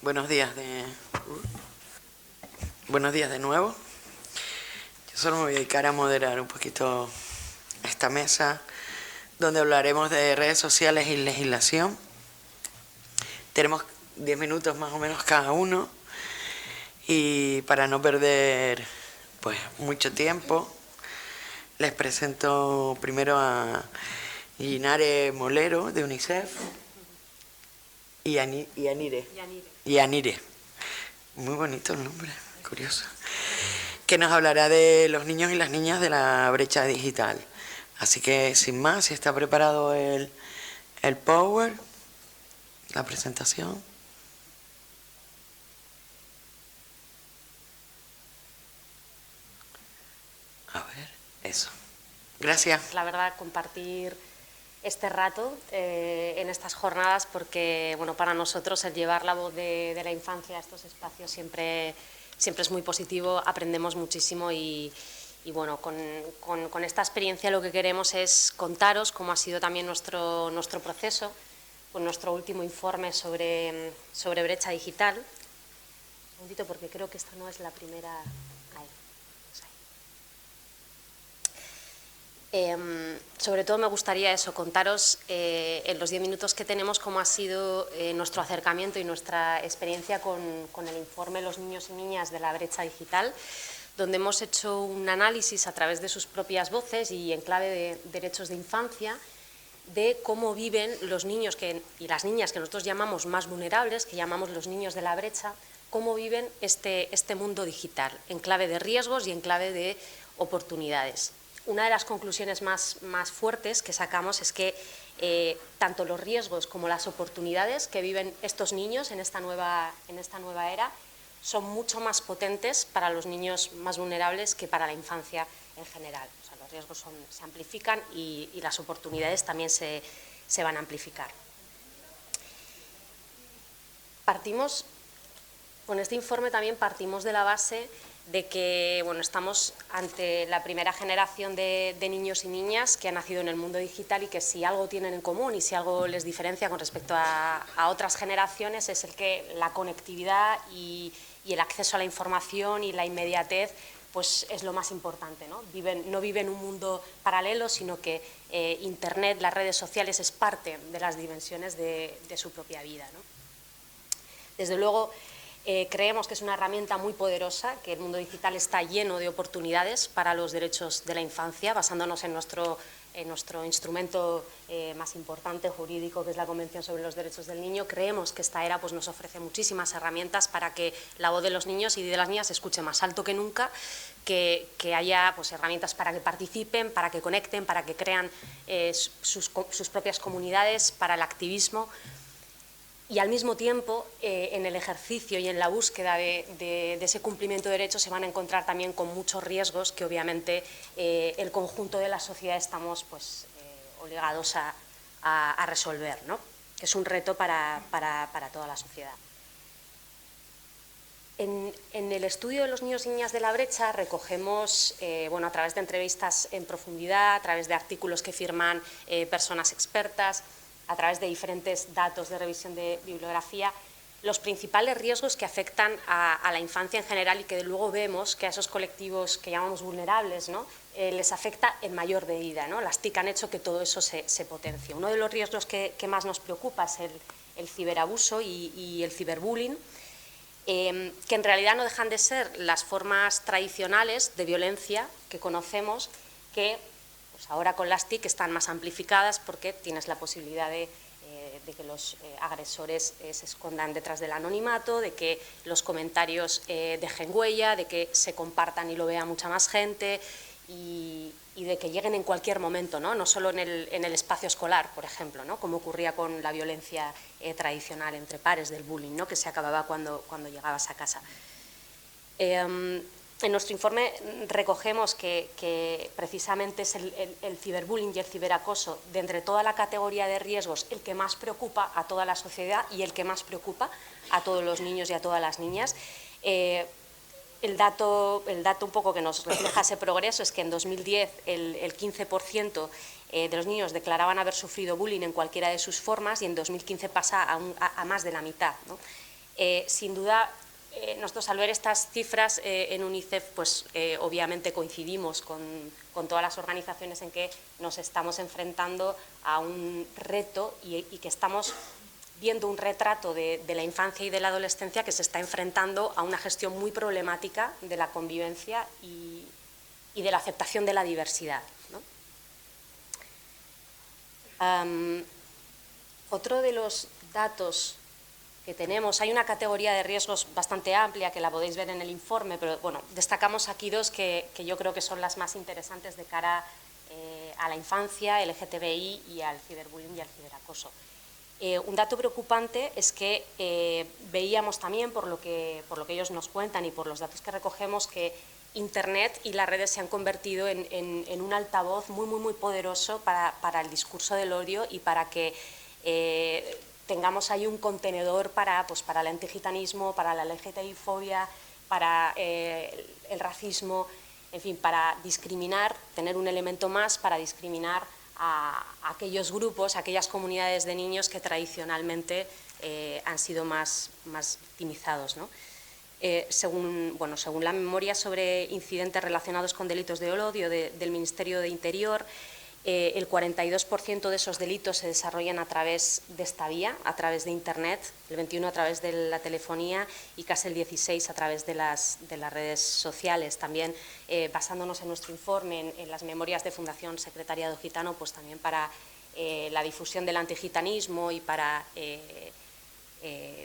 Buenos días buenos días de nuevo. Yo solo me voy a dedicar a moderar un poquito esta mesa donde hablaremos de redes sociales y legislación. Tenemos 10 minutos más o menos cada uno y para no perder pues mucho tiempo les presento primero a Ginare Molero de UNICEF y Yanire. Muy bonito el nombre, curioso. Que nos hablará de los niños y las niñas de la brecha digital. Así que, sin más, si está preparado el Power, la presentación. A ver, eso. Gracias. La verdad, compartir este rato en estas jornadas, porque bueno, para nosotros el llevar la voz de la infancia a estos espacios siempre es muy positivo, aprendemos muchísimo y bueno, con esta experiencia lo que queremos es contaros cómo ha sido también nuestro proceso, con nuestro último informe sobre brecha digital. Un segundito, porque creo que esta no es la primera. Sobre todo me gustaría contaros en los 10 minutos que tenemos cómo ha sido nuestro acercamiento y nuestra experiencia con el informe Los niños y niñas de la brecha digital, donde hemos hecho un análisis a través de sus propias voces y en clave de derechos de infancia de cómo viven los niños y las niñas que nosotros llamamos más vulnerables, que llamamos los niños de la brecha, cómo viven este mundo digital, en clave de riesgos y en clave de oportunidades. Una de las conclusiones más fuertes que sacamos es que tanto los riesgos como las oportunidades que viven estos niños en esta nueva era son mucho más potentes para los niños más vulnerables que para la infancia en general. O sea, los riesgos se amplifican y las oportunidades también se van a amplificar. Con este informe también partimos de la base de que bueno, estamos ante la primera generación de niños y niñas que han nacido en el mundo digital y que si algo tienen en común y si algo les diferencia con respecto a otras generaciones es el que la conectividad y el acceso a la información y la inmediatez pues es lo más importante, ¿no? No viven un mundo paralelo, sino que Internet, las redes sociales es parte de las dimensiones de su propia vida, ¿no? Desde luego, creemos que es una herramienta muy poderosa, que el mundo digital está lleno de oportunidades para los derechos de la infancia, basándonos en nuestro instrumento más importante jurídico, que es la Convención sobre los Derechos del Niño. Creemos que esta era pues, nos ofrece muchísimas herramientas para que la voz de los niños y de las niñas se escuche más alto que nunca, que haya pues, herramientas para que participen, para que conecten, para que crean sus propias comunidades, para el activismo. Y al mismo tiempo, en el ejercicio y en la búsqueda de ese cumplimiento de derechos se van a encontrar también con muchos riesgos que obviamente el conjunto de la sociedad estamos pues, obligados a resolver, ¿no? Que es un reto para toda la sociedad. En el estudio de los niños y niñas de la brecha recogemos, bueno, a través de entrevistas en profundidad, a través de artículos que firman personas expertas, a través de diferentes datos de revisión de bibliografía, los principales riesgos que afectan a la infancia en general y que luego vemos que a esos colectivos que llamamos vulnerables, ¿no? Les afecta en mayor medida, ¿no? Las TIC han hecho que todo eso se potencie. Uno de los riesgos que más nos preocupa es el ciberabuso y el ciberbullying, que en realidad no dejan de ser las formas tradicionales de violencia que conocemos, que pues ahora con las TIC están más amplificadas porque tienes la posibilidad de que los agresores se escondan detrás del anonimato, de que los comentarios dejen huella, de que se compartan y lo vea mucha más gente y de que lleguen en cualquier momento, no solo en el espacio escolar, por ejemplo, ¿no? Como ocurría con la violencia tradicional entre pares del bullying, ¿no? Que se acababa cuando llegabas a casa. En nuestro informe recogemos que precisamente es el ciberbullying y el ciberacoso, de entre toda la categoría de riesgos, el que más preocupa a toda la sociedad y el que más preocupa a todos los niños y a todas las niñas. El dato un poco que nos refleja ese progreso es que en 2010 el 15% de los niños declaraban haber sufrido bullying en cualquiera de sus formas y en 2015 pasa a más de la mitad, ¿no? Sin duda, nosotros al ver estas cifras en UNICEF, pues obviamente coincidimos con todas las organizaciones en que nos estamos enfrentando a un reto y que estamos viendo un retrato de la infancia y de la adolescencia que se está enfrentando a una gestión muy problemática de la convivencia y de la aceptación de la diversidad, ¿no? Otro de los datos que tenemos, hay una categoría de riesgos bastante amplia que la podéis ver en el informe, pero bueno, destacamos aquí dos que yo creo que son las más interesantes de cara a la infancia, el LGTBI y al ciberbullying y al ciberacoso. Un dato preocupante es que veíamos también, por lo que ellos nos cuentan y por los datos que recogemos, que Internet y las redes se han convertido en un altavoz muy poderoso para el discurso del odio y para que tengamos ahí un contenedor para el antigitanismo, para la LGTBI-fobia, para el racismo, en fin, para discriminar, tener un elemento más para discriminar a aquellos grupos, a aquellas comunidades de niños que tradicionalmente han sido más victimizados, ¿no? Según la memoria sobre incidentes relacionados con delitos de odio del Ministerio de Interior, el 42% de esos delitos se desarrollan a través de esta vía, a través de Internet, el 21% a través de la telefonía y casi el 16% a través de las redes sociales. También, basándonos en nuestro informe, en las memorias de Fundación Secretariado Gitano, pues también para la difusión del antigitanismo y para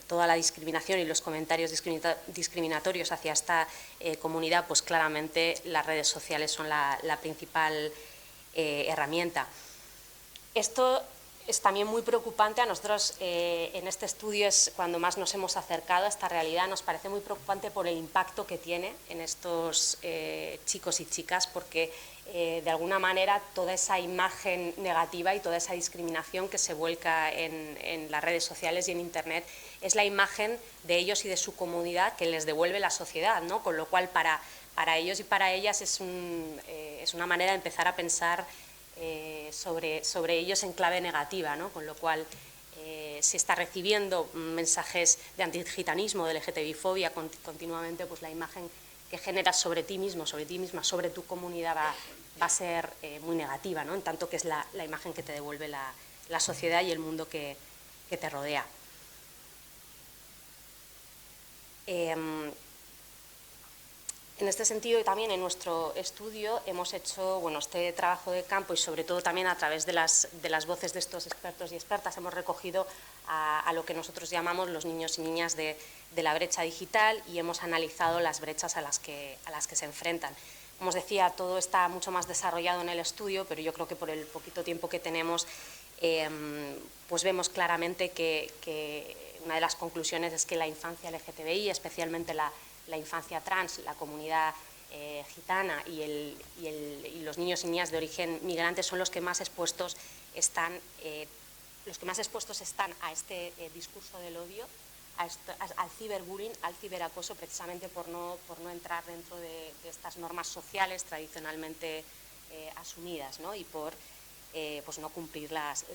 toda la discriminación y los comentarios discriminatorios hacia esta comunidad, pues claramente las redes sociales son la principal herramienta. Esto es también muy preocupante. A nosotros en este estudio es cuando más nos hemos acercado a esta realidad. Nos parece muy preocupante por el impacto que tiene en estos chicos y chicas, porque de alguna manera toda esa imagen negativa y toda esa discriminación que se vuelca en las redes sociales y en Internet es la imagen de ellos y de su comunidad que les devuelve la sociedad, ¿no? Con lo cual para ellos y para ellas es una manera de empezar a pensar sobre ellos en clave negativa, ¿no? Con lo cual si está recibiendo mensajes de antigitanismo, de LGTBI-fobia continuamente, pues la imagen que generas sobre ti mismo, sobre ti misma, sobre tu comunidad va a ser muy negativa, ¿no? En tanto que es la imagen que te devuelve la sociedad y el mundo que te rodea. En este sentido, y también en nuestro estudio, hemos hecho este trabajo de campo y sobre todo también a través de las voces de estos expertos y expertas hemos recogido a lo que nosotros llamamos los niños y niñas de la brecha digital y hemos analizado las brechas a las que se enfrentan. Como os decía, todo está mucho más desarrollado en el estudio, pero yo creo que por el poquito tiempo que tenemos, pues vemos claramente que una de las conclusiones es que la infancia LGTBI, especialmente la infancia trans, la comunidad gitana y los niños y niñas de origen migrante son los que más expuestos están a este discurso del odio, al ciberbullying, al ciberacoso, precisamente por no entrar dentro de estas normas sociales tradicionalmente asumidas, ¿no? Y por pues no cumplir las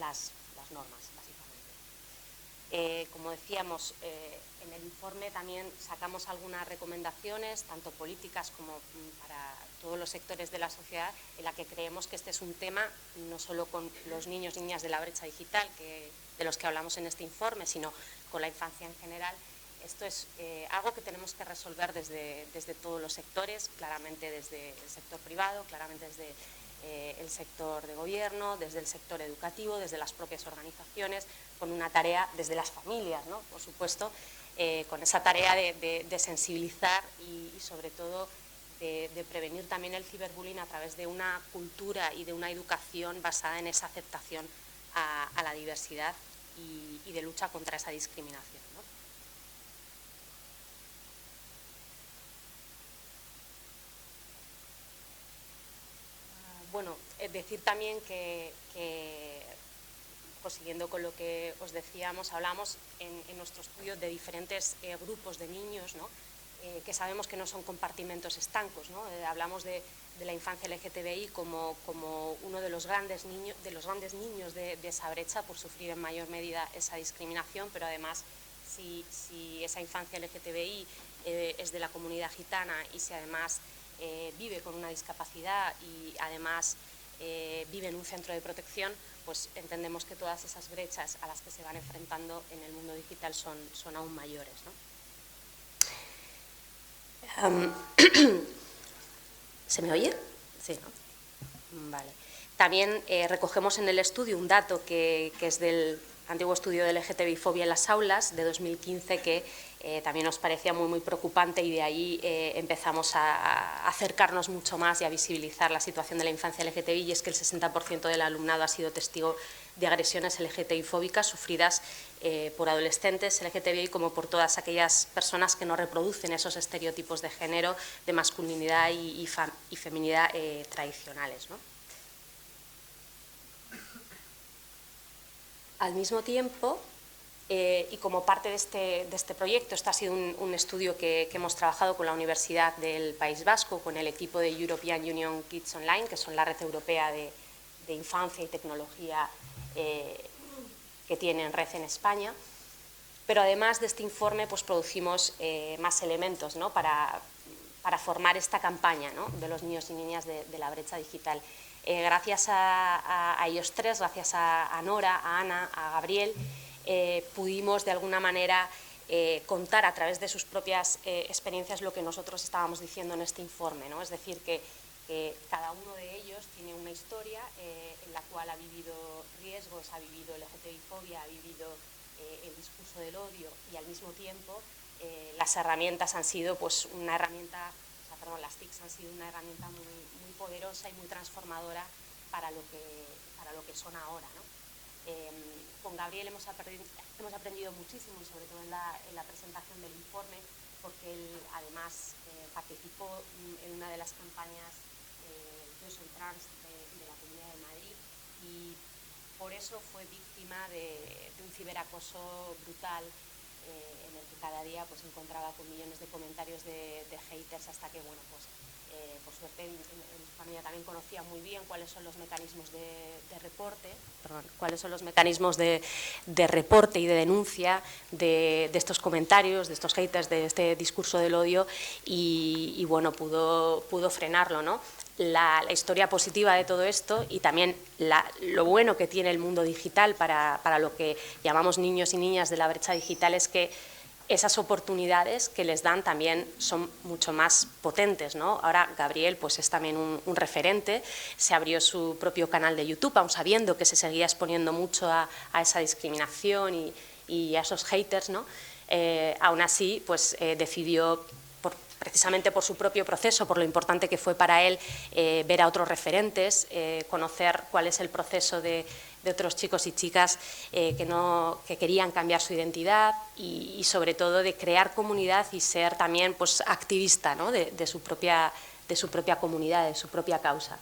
normas, básicamente. Como decíamos, en el informe también sacamos algunas recomendaciones, tanto políticas como para todos los sectores de la sociedad, en la que creemos que este es un tema no solo con los niños y niñas de la brecha digital, de los que hablamos en este informe, sino con la infancia en general. Esto es algo que tenemos que resolver desde todos los sectores, claramente desde el sector privado, claramente desde el sector de gobierno, desde el sector educativo, desde las propias organizaciones, con una tarea desde las familias, ¿no? Por supuesto, con esa tarea de sensibilizar y sobre todo de prevenir también el ciberbullying a través de una cultura y de una educación basada en esa aceptación a la diversidad y de lucha contra esa discriminación, ¿no? Bueno, decir también que pues siguiendo con lo que os decíamos, hablamos en nuestro estudio de diferentes grupos de niños, ¿no? Que sabemos que no son compartimentos estancos, ¿no? Hablamos de la infancia LGTBI como uno de los grandes niños de esa brecha por sufrir en mayor medida esa discriminación, pero además si esa infancia LGTBI es de la comunidad gitana y si además vive con una discapacidad y además vive en un centro de protección, pues entendemos que todas esas brechas a las que se van enfrentando en el mundo digital son aún mayores, ¿no? ¿Se me oye? Sí, ¿no? Vale. También recogemos en el estudio un dato que es del antiguo estudio de LGTBI-fobia en las aulas de 2015 que también nos parecía muy preocupante, y de ahí empezamos a acercarnos mucho más y a visibilizar la situación de la infancia LGTBI, y es que el 60% del alumnado ha sido testigo de agresiones LGTBI-fóbicas sufridas por adolescentes LGTBI, como por todas aquellas personas que no reproducen esos estereotipos de género, de masculinidad y feminidad tradicionales, ¿no? Al mismo tiempo, y como parte de este proyecto, este ha sido un estudio que hemos trabajado con la Universidad del País Vasco, con el equipo de European Union Kids Online, que son la red europea de infancia y tecnología que tiene en red en España. Pero además de este informe, pues producimos más elementos, ¿no?, para formar esta campaña, ¿no?, de los niños y niñas de la brecha digital. Gracias a ellos tres, gracias a Nora, a Ana, a Gabriel, pudimos de alguna manera contar a través de sus propias experiencias lo que nosotros estábamos diciendo en este informe, ¿no? Es decir, que cada uno de ellos tiene una historia en la cual ha vivido riesgos, ha vivido LGTBI-fobia, ha vivido el discurso del odio, y al mismo tiempo las herramientas han sido pues una herramienta, las TICs han sido una herramienta muy poderosa y muy transformadora para lo que son ahora, ¿no? Con Gabriel hemos aprendido muchísimo, y sobre todo en la presentación del informe, porque él además participó en una de las campañas Yo soy trans de la Comunidad de Madrid, y por eso fue víctima de un ciberacoso brutal, en el que cada día pues encontraba con millones de comentarios de haters, hasta que, bueno, pues por suerte en su familia también conocía muy bien cuáles son los mecanismos de reporte, cuáles son los mecanismos de reporte y de denuncia de estos comentarios, de estos haters, de este discurso del odio, y bueno, pudo frenarlo, ¿no? La historia positiva de todo esto, y también lo bueno que tiene el mundo digital para lo que llamamos niños y niñas de la brecha digital, es que esas oportunidades que les dan también son mucho más potentes, ¿no? Ahora Gabriel pues es también un referente, se abrió su propio canal de YouTube, aun sabiendo que se seguía exponiendo mucho a esa discriminación y a esos haters, ¿no? Aún así pues decidió, precisamente por su propio proceso, por lo importante que fue para él ver a otros referentes, conocer cuál es el proceso de otros chicos y chicas que querían cambiar su identidad, y sobre todo de crear comunidad y ser también pues activista, ¿no?, de su propia comunidad, de su propia causa.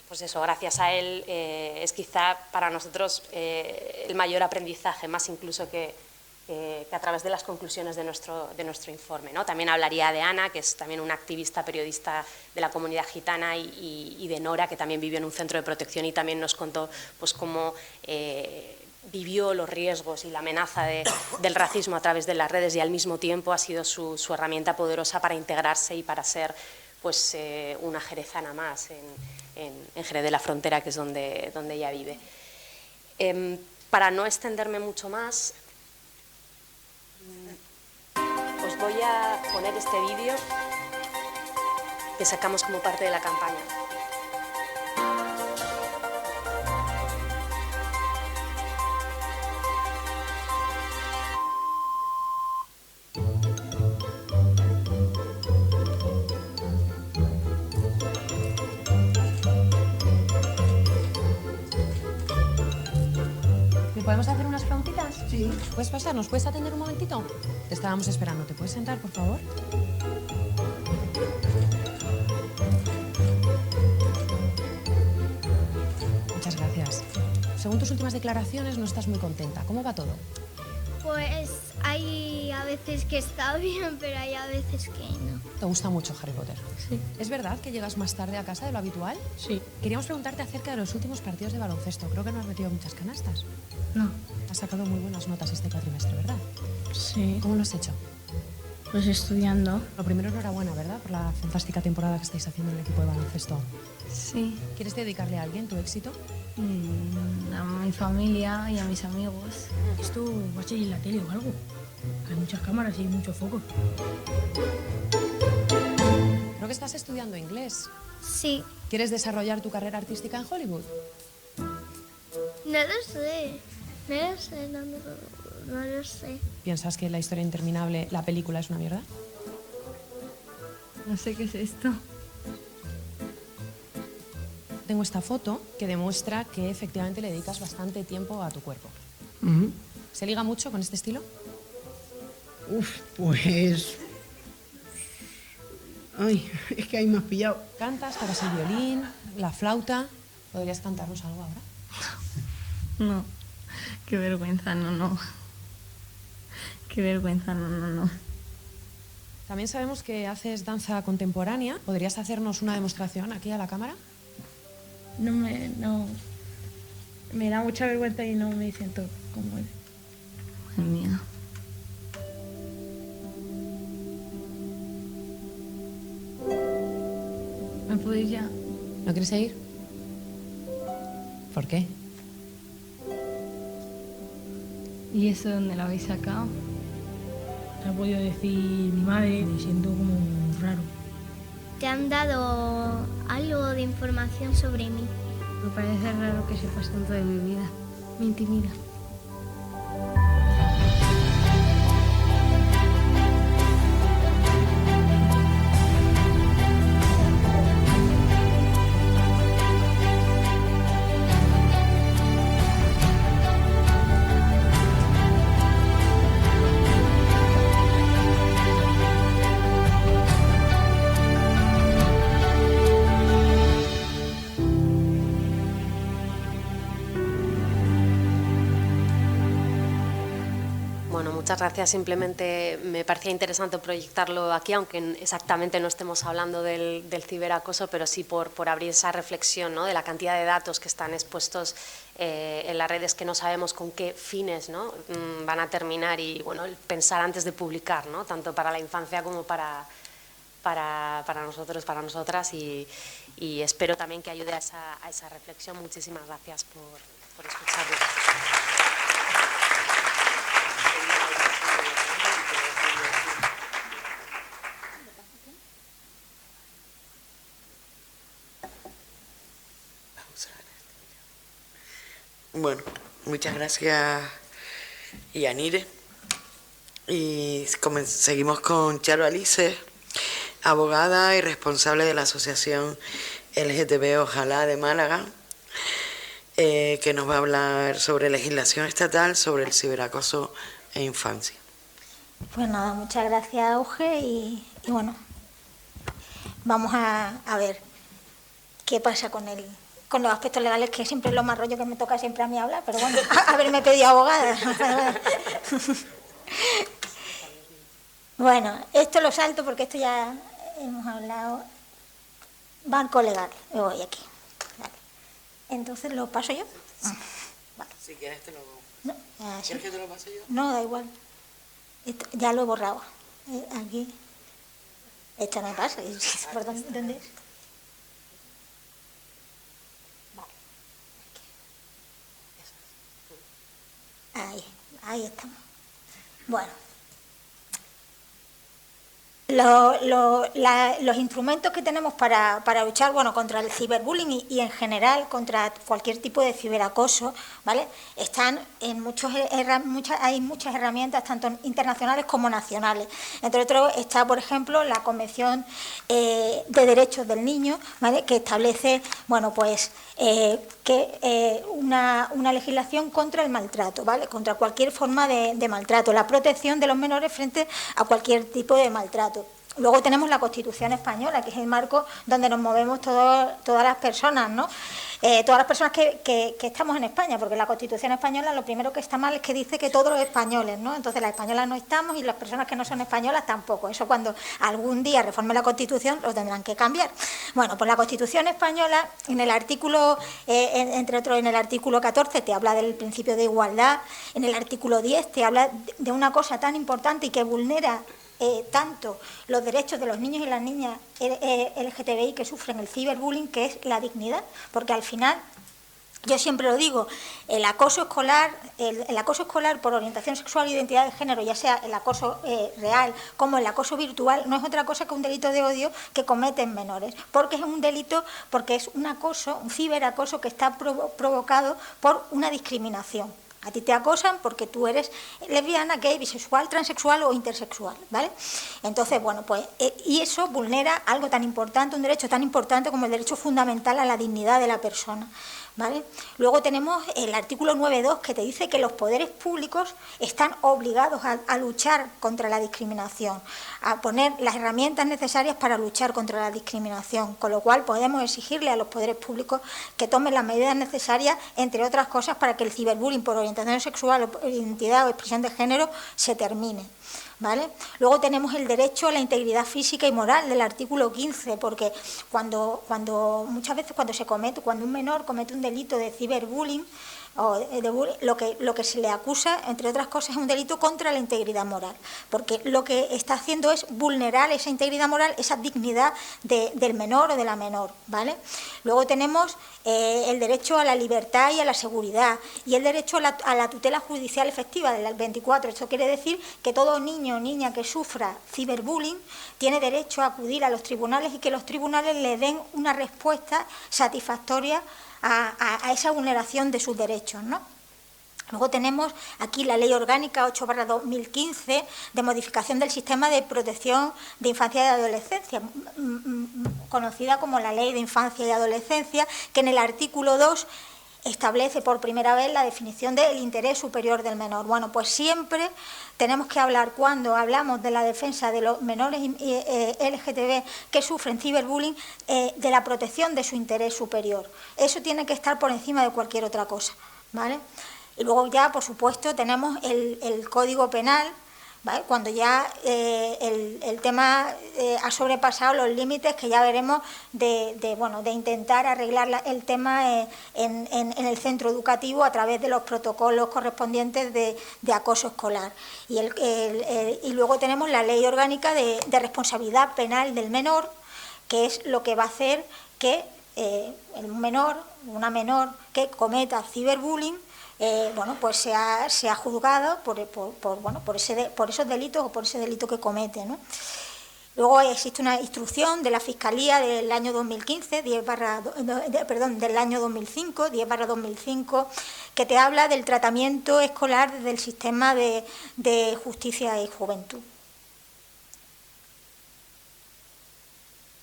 Pues eso, gracias a él es quizá para nosotros el mayor aprendizaje, más incluso que a través de las conclusiones de nuestro informe, ¿no? También hablaría de Ana, que es también una activista periodista de la comunidad gitana, y de Nora, que también vivió en un centro de protección y también nos contó pues cómo vivió los riesgos y la amenaza del racismo a través de las redes, y al mismo tiempo ha sido su herramienta poderosa para integrarse y para ser pues una jerezana más en Jerez de la Frontera, que es donde ella vive. Para no extenderme mucho más, os voy a poner este vídeo que sacamos como parte de la campaña. ¿Podemos hacer unas preguntitas? Sí. ¿Puedes pasar? ¿Nos puedes atender un momentito? Te estábamos esperando. ¿Te puedes sentar, por favor? Muchas gracias. Según tus últimas declaraciones, no estás muy contenta. ¿Cómo va todo? Pues hay a veces que está bien, pero hay a veces que no. ¿Te gusta mucho Harry Potter? Sí. ¿Es verdad que llegas más tarde a casa de lo habitual? Sí. Queríamos preguntarte acerca de los últimos partidos de baloncesto. Creo que no has metido muchas canastas. No. Has sacado muy buenas notas este cuatrimestre, ¿verdad? Sí. ¿Cómo lo has hecho? Pues estudiando. Lo primero, enhorabuena, ¿verdad? Por la fantástica temporada que estáis haciendo en el equipo de baloncesto. Sí. ¿Quieres dedicarle a alguien tu éxito? A mi familia y a mis amigos. Esto va a ser en la tele o algo. Hay muchas cámaras y muchos focos. Creo que estás estudiando inglés. Sí, ¿Quieres desarrollar tu carrera artística en Hollywood? no lo sé. No lo sé. ¿Piensas que La historia interminable, la película, es una mierda? No sé qué es esto. Tengo esta foto que demuestra que efectivamente le dedicas bastante tiempo a tu cuerpo. ¿Se liga mucho con este estilo? Pues... Ay, es que ahí me has pillado. ¿Cantas, tocas el violín, la flauta? ¿Podrías cantarnos algo ahora? No. Qué vergüenza, no. Qué vergüenza, no. También sabemos que haces danza contemporánea. ¿Podrías hacernos una demostración aquí a la cámara? No. Me da mucha vergüenza y no me siento como él. Madre mía. ¿Me podéis ya? ¿No quieres seguir? ¿Por qué? ¿Y eso dónde lo habéis sacado? Te ha podido decir mi madre, me siento como raro. ¿Te han dado algo de información sobre mí? Me parece raro que sepas tanto de mi vida. Me intimida. Bueno, muchas gracias. Simplemente me parecía interesante proyectarlo aquí, aunque exactamente no estemos hablando del ciberacoso, pero sí por abrir esa reflexión, ¿no?, de la cantidad de datos que están expuestos en las redes, que no sabemos con qué fines, ¿no?, van a terminar, y bueno, el pensar antes de publicar, ¿no?, tanto para la infancia como para nosotros, para nosotras, y espero también que ayude a esa reflexión. Muchísimas gracias por escucharnos. Bueno, muchas gracias, Yanire. Y seguimos con Charo Alice, abogada y responsable de la Asociación LGTB Ojalá de Málaga, que nos va a hablar sobre legislación estatal sobre el ciberacoso e infancia. Pues nada, muchas gracias, Auge, y bueno, vamos a ver qué pasa con los aspectos legales, que siempre es lo más rollo que me toca siempre a mí hablar, pero bueno, haberme pedido abogada. Bueno, esto lo salto porque esto ya hemos hablado. Banco legal, me voy aquí. Vale. Entonces, ¿lo paso yo? Vale. Si quieres te lo... No, ¿Quieres que te lo pase yo? No, da igual. Esto, ya lo he borrado. Aquí. Esto no pasa. ¿Por dónde es? Vale. Ahí estamos. Bueno. Los instrumentos que tenemos para luchar, bueno, contra el ciberbullying y en general contra cualquier tipo de ciberacoso, ¿vale?, están en hay muchas herramientas, tanto internacionales como nacionales. Entre otros está, por ejemplo, la Convención de Derechos del Niño, ¿vale?, que establece, bueno, pues una legislación contra el maltrato, ¿vale?, contra cualquier forma de maltrato, la protección de los menores frente a cualquier tipo de maltrato. Luego tenemos la Constitución española, que es el marco donde nos movemos todas las personas, ¿no? Todas las personas que estamos en España, porque la Constitución española lo primero que está mal es que dice que todos los españoles, ¿no? Entonces las españolas no estamos y las personas que no son españolas tampoco. Eso cuando algún día reforme la Constitución lo tendrán que cambiar. Bueno, pues la Constitución española, en el artículo, entre otros en el artículo 14, te habla del principio de igualdad, en el artículo 10 te habla de una cosa tan importante y que vulnera tanto los derechos de los niños y las niñas LGTBI que sufren el ciberbullying, que es la dignidad, porque al final, yo siempre lo digo, el acoso escolar por orientación sexual e identidad de género, ya sea el acoso real como el acoso virtual, no es otra cosa que un delito de odio que cometen menores, porque es un delito, porque es un acoso, un ciberacoso que está provocado por una discriminación. A ti te acosan porque tú eres lesbiana, gay, bisexual, transexual o intersexual, ¿vale? Entonces, bueno, pues, y eso vulnera algo tan importante, un derecho tan importante como el derecho fundamental a la dignidad de la persona, ¿vale? Luego tenemos el artículo 9.2 que te dice que los poderes públicos están obligados a luchar contra la discriminación, a poner las herramientas necesarias para luchar contra la discriminación, con lo cual podemos exigirle a los poderes públicos que tomen las medidas necesarias, entre otras cosas, para que el ciberbullying por orientación sexual o por identidad o expresión de género se termine, ¿vale? Luego tenemos el derecho a la integridad física y moral del artículo 15, porque muchas veces cuando un menor comete un delito de ciberbullying, o de bullying, lo que se le acusa, entre otras cosas, es un delito contra la integridad moral, porque lo que está haciendo es vulnerar esa integridad moral, esa dignidad del menor o de la menor, ¿vale? Luego tenemos el derecho a la libertad y a la seguridad, y el derecho a la tutela judicial efectiva del 24. Esto quiere decir que todo niño o niña que sufra ciberbullying tiene derecho a acudir a los tribunales y que los tribunales le den una respuesta satisfactoria a esa vulneración de sus derechos, ¿no? Luego tenemos aquí la Ley Orgánica 8/2015 de modificación del sistema de protección de infancia y adolescencia, conocida como la Ley de Infancia y Adolescencia, que en el artículo 2 establece por primera vez la definición del interés superior del menor. Bueno, pues siempre tenemos que hablar, cuando hablamos de la defensa de los menores LGTB que sufren ciberbullying, de la protección de su interés superior. Eso tiene que estar por encima de cualquier otra cosa, ¿vale? Y luego ya, por supuesto, tenemos el Código Penal, ¿vale? Cuando ya el tema ha sobrepasado los límites que ya veremos de intentar arreglar el tema en el centro educativo a través de los protocolos correspondientes de acoso escolar. Y luego tenemos la Ley Orgánica de responsabilidad penal del menor, que es lo que va a hacer que una menor que cometa ciberbullying pues sea juzgado por esos delitos o por ese delito que comete, ¿no? Luego existe una instrucción de la Fiscalía del año 2015, del año 2005, 10/2005, que te habla del tratamiento escolar del sistema de justicia y juventud.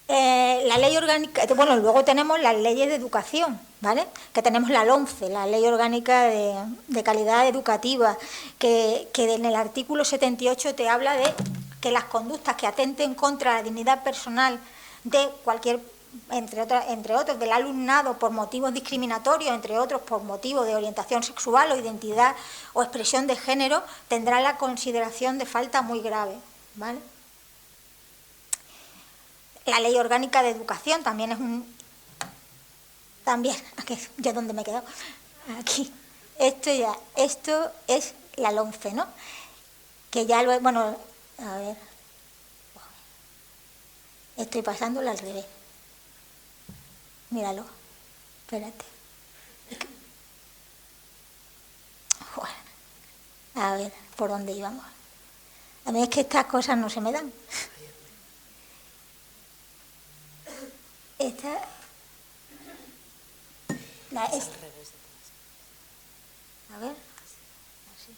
La ley orgánica, luego tenemos las leyes de educación, ¿vale? Que tenemos la LOMCE, la Ley Orgánica de Calidad Educativa, que en el artículo 78 te habla de que las conductas que atenten contra la dignidad personal de cualquier, entre otros, del alumnado por motivos discriminatorios, entre otros por motivos de orientación sexual o identidad o expresión de género, tendrán la consideración de falta muy grave, ¿vale? La Ley Orgánica de Educación también es aquí, ya donde me he quedado, aquí, esto es la LOMCE, ¿no? Que ya a ver, estoy pasándolo al revés, míralo, espérate, a ver, ¿por dónde íbamos? A mí es que estas cosas no se me dan. A ver, así.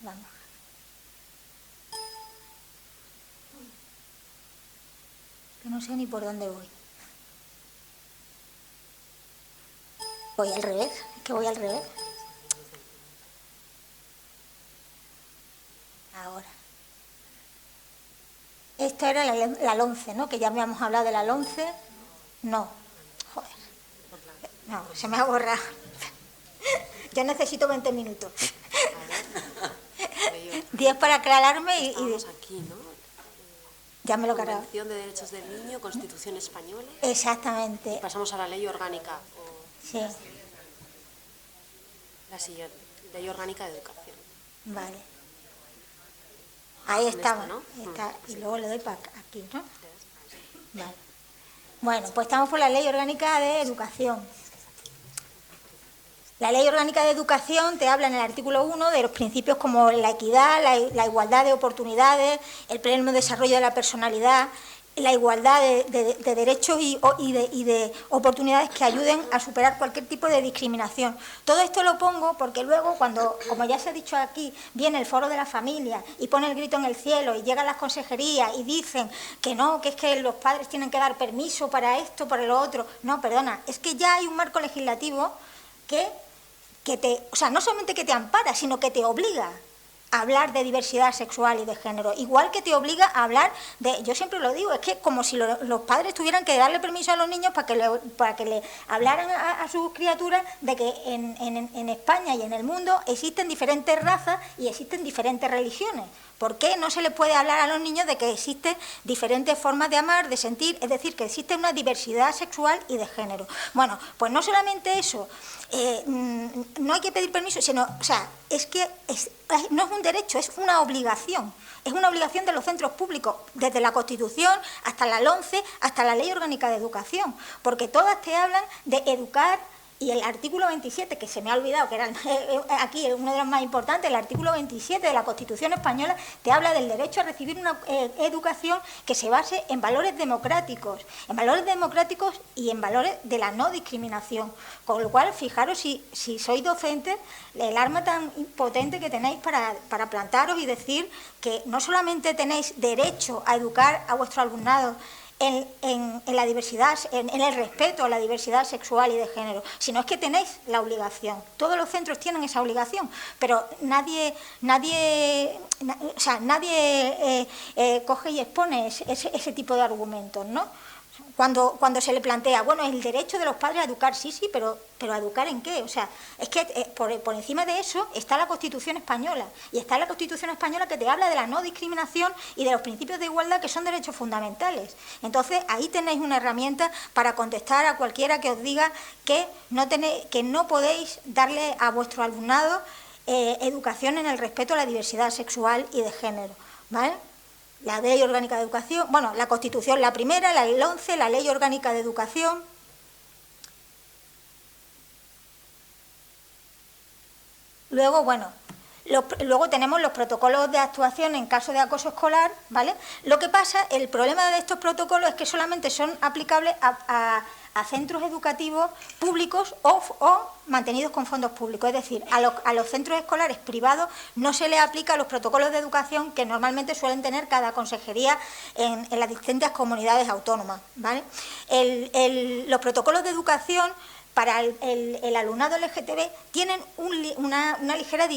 Vamos. Que no sé ni por dónde voy. Voy al revés, es que voy al revés. Ahora. Esto era la LOMCE, ¿no? Que ya habíamos hablado de la LOMCE. No, joder. No, se me ha borrado. Yo necesito 20 minutos. 10 para aclararme y... Estamos aquí, ¿no? Ya me lo he cargado. Convención de Derechos del Niño, Constitución Española. Exactamente. Y pasamos a la Ley Orgánica. Sí. La siguiente, Ley Orgánica de Educación. Vale. Ahí estamos. ¿no? Está, y luego le doy para aquí, ¿no? Vale. Bueno, pues estamos por la Ley Orgánica de Educación. La Ley Orgánica de Educación te habla en el artículo 1 de los principios como la equidad, la igualdad de oportunidades, el pleno desarrollo de la personalidad, la igualdad de derechos y de oportunidades que ayuden a superar cualquier tipo de discriminación. Todo esto lo pongo porque luego cuando, como ya se ha dicho aquí, viene el foro de la familia y pone el grito en el cielo y llegan las consejerías y dicen que no, que es que los padres tienen que dar permiso para esto, para lo otro. No, perdona, es que ya hay un marco legislativo que o sea, no solamente que te ampara, sino que te obliga a hablar de diversidad sexual y de género, igual que te obliga a hablar de, yo siempre lo digo, es que como si los padres tuvieran que darle permiso a los niños para que le hablaran a sus criaturas de que en España y en el mundo existen diferentes razas y existen diferentes religiones. ¿Por qué no se le puede hablar a los niños de que existen diferentes formas de amar, de sentir, es decir, que existe una diversidad sexual y de género? Bueno, pues no solamente eso, no hay que pedir permiso, sino, o sea, es que no es un derecho, es una obligación. Es una obligación de los centros públicos, desde la Constitución hasta la LOMCE, hasta la Ley Orgánica de Educación, porque todas te hablan de educar. Y el artículo 27, que se me ha olvidado, que era aquí uno de los más importantes, el artículo 27 de la Constitución Española, te habla del derecho a recibir una educación que se base en valores democráticos y en valores de la no discriminación. Con lo cual, fijaros, si sois docentes, el arma tan potente que tenéis para plantaros y decir que no solamente tenéis derecho a educar a vuestro alumnado en la diversidad, en el respeto a la diversidad sexual y de género, sino es que tenéis la obligación. Todos los centros tienen esa obligación, pero nadie coge y expone ese tipo de argumentos, ¿no? Cuando se le plantea, bueno, el derecho de los padres a educar, sí, pero ¿a educar en qué? O sea, es que por encima de eso está la Constitución Española, y está la Constitución Española que te habla de la no discriminación y de los principios de igualdad, que son derechos fundamentales. Entonces, ahí tenéis una herramienta para contestar a cualquiera que os diga que no podéis darle a vuestro alumnado educación en el respeto a la diversidad sexual y de género, ¿vale? La Ley Orgánica de Educación, bueno, la Constitución, la primera, la Ley 11, la Ley Orgánica de Educación. Luego, bueno, luego tenemos los protocolos de actuación en caso de acoso escolar, ¿vale? Lo que pasa, el problema de estos protocolos es que solamente son aplicables a centros educativos públicos o mantenidos con fondos públicos. Es decir, a los centros escolares privados no se les aplica los protocolos de educación que normalmente suelen tener cada consejería en las distintas comunidades autónomas, ¿vale? Los protocolos de educación para el alumnado LGTB tienen una ligera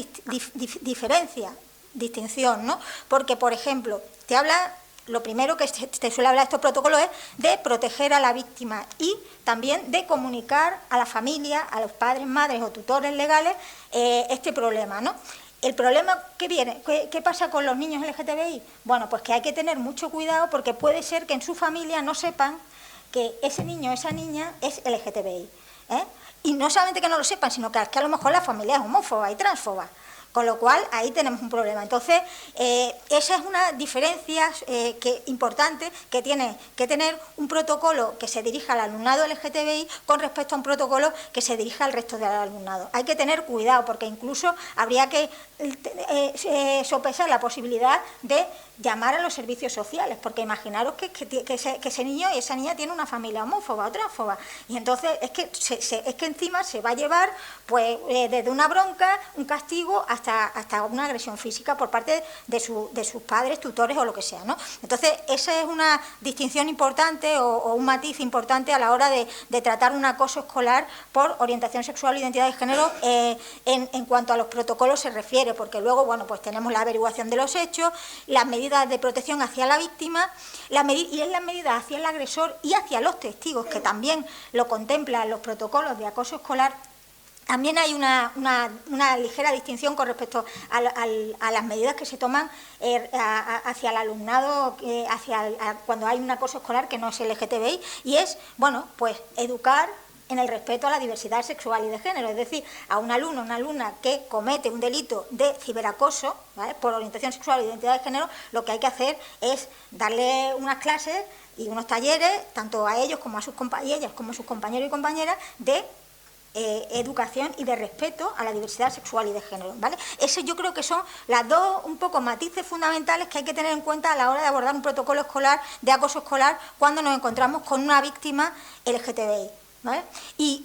distinción, ¿no? Porque, por ejemplo, te habla... Lo primero que te suele hablar estos protocolos es de proteger a la víctima y también de comunicar a la familia, a los padres, madres o tutores legales este problema, ¿no? El problema que viene, ¿qué pasa con los niños LGTBI? Bueno, pues que hay que tener mucho cuidado porque puede ser que en su familia no sepan que ese niño o esa niña es LGTBI, ¿eh? Y no solamente que no lo sepan, sino que a lo mejor la familia es homófoba y transfoba. Con lo cual, ahí tenemos un problema. Entonces, esa es una diferencia importante que tiene que tener un protocolo que se dirija al alumnado LGTBI con respecto a un protocolo que se dirija al resto del alumnado. Hay que tener cuidado porque incluso habría que sopesar la posibilidad de llamar a los servicios sociales, porque imaginaros que ese niño y esa niña tienen una familia homófoba o transfoba, y entonces es que encima se va a llevar pues desde una bronca, un castigo, hasta una agresión física por parte de sus padres, tutores o lo que sea, ¿no? Entonces esa es una distinción importante o un matiz importante a la hora de tratar un acoso escolar por orientación sexual e identidad de género en cuanto a los protocolos se refiere, porque luego, bueno, pues tenemos la averiguación de los hechos, las medidas medidas de protección hacia la víctima y en las medidas hacia el agresor y hacia los testigos, que también lo contemplan los protocolos de acoso escolar. También hay una ligera distinción con respecto a las medidas que se toman hacia el alumnado, cuando hay un acoso escolar que no es LGTBI, y es, bueno, pues educar en el respeto a la diversidad sexual y de género, es decir, a un alumno o una alumna que comete un delito de ciberacoso, ¿vale?, por orientación sexual o identidad de género, lo que hay que hacer es darle unas clases y unos talleres, tanto a ellos como a sus compañeras, como a sus compañeros y compañeras, de educación y de respeto a la diversidad sexual y de género, ¿vale? Ese yo creo que son las dos un poco matices fundamentales que hay que tener en cuenta a la hora de abordar un protocolo escolar de acoso escolar cuando nos encontramos con una víctima LGTBI, ¿vale? Y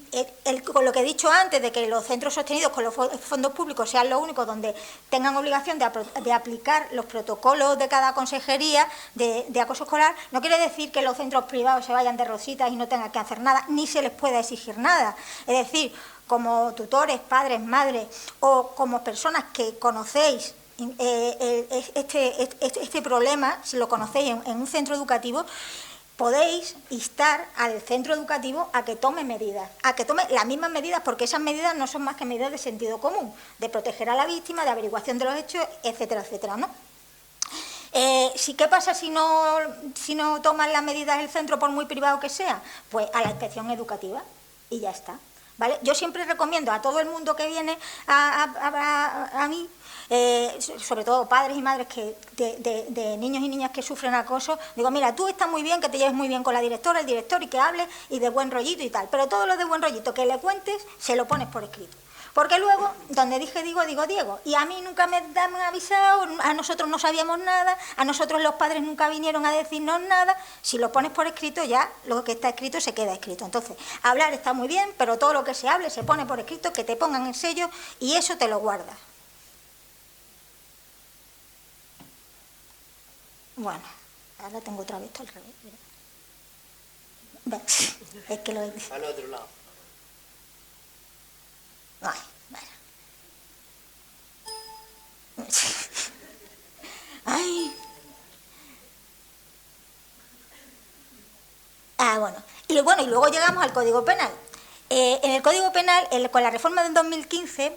con lo que he dicho antes, de que los centros sostenidos con los fondos públicos sean los únicos donde tengan obligación de aplicar los protocolos de cada consejería de acoso escolar, no quiere decir que los centros privados se vayan de rositas y no tengan que hacer nada, ni se les pueda exigir nada. Es decir, como tutores, padres, madres o como personas que conocéis este problema, si lo conocéis en un centro educativo, podéis instar al centro educativo a que tome medidas, a que tome las mismas medidas, porque esas medidas no son más que medidas de sentido común, de proteger a la víctima, de averiguación de los hechos, etcétera, etcétera, ¿no? ¿Qué pasa si no toman las medidas el centro, por muy privado que sea? Pues a la inspección educativa y ya está, ¿vale? Yo siempre recomiendo a todo el mundo que viene a mí, sobre todo padres y madres de niños y niñas que sufren acoso, digo, mira, tú estás muy bien, que te lleves muy bien con la directora, el director, y que hables y de buen rollito y tal, pero todo lo de buen rollito que le cuentes, se lo pones por escrito. Porque luego, donde dije digo, digo Diego, y a mí nunca me han avisado, a nosotros no sabíamos nada, a nosotros los padres nunca vinieron a decirnos nada. Si lo pones por escrito, ya lo que está escrito se queda escrito. Entonces, hablar está muy bien, pero todo lo que se hable se pone por escrito, que te pongan el sello y eso te lo guardas. Bueno, ahora tengo otra vez esto al revés. Es que lo he dicho. Al otro lado. Ay, bueno. Ay. Bueno, y luego llegamos al Código Penal. En el Código Penal, con la reforma del 2015,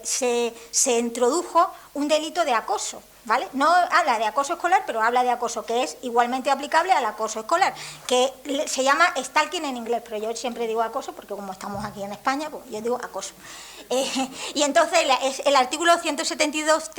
se introdujo un delito de acoso, ¿vale? No habla de acoso escolar, pero habla de acoso, que es igualmente aplicable al acoso escolar, que se llama stalking en inglés, pero yo siempre digo acoso porque como estamos aquí en España, pues yo digo acoso. Y entonces el artículo 172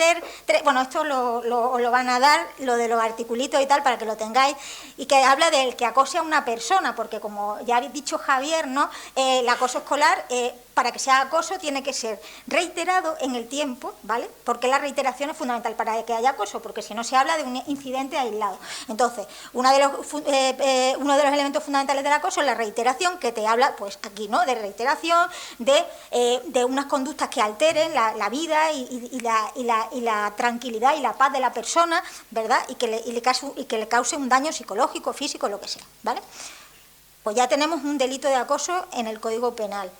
bueno, esto lo van a dar, lo de los articulitos y tal, para que lo tengáis, y que habla del que acose a una persona, porque como ya habéis dicho Javier, ¿no? El acoso escolar, para que sea acoso, tiene que ser reiterado en el tiempo, ¿vale? Porque la reiteración es fundamental para que haya acoso, porque si no se habla de un incidente aislado. Entonces, uno de los elementos fundamentales del acoso es la reiteración, que te habla, pues aquí, ¿no?, de reiteración, de unas conductas que alteren la vida y la tranquilidad y la paz de la persona, ¿verdad? Y que le cause un daño psicológico, físico, lo que sea, ¿vale? Pues ya tenemos un delito de acoso en el Código Penal.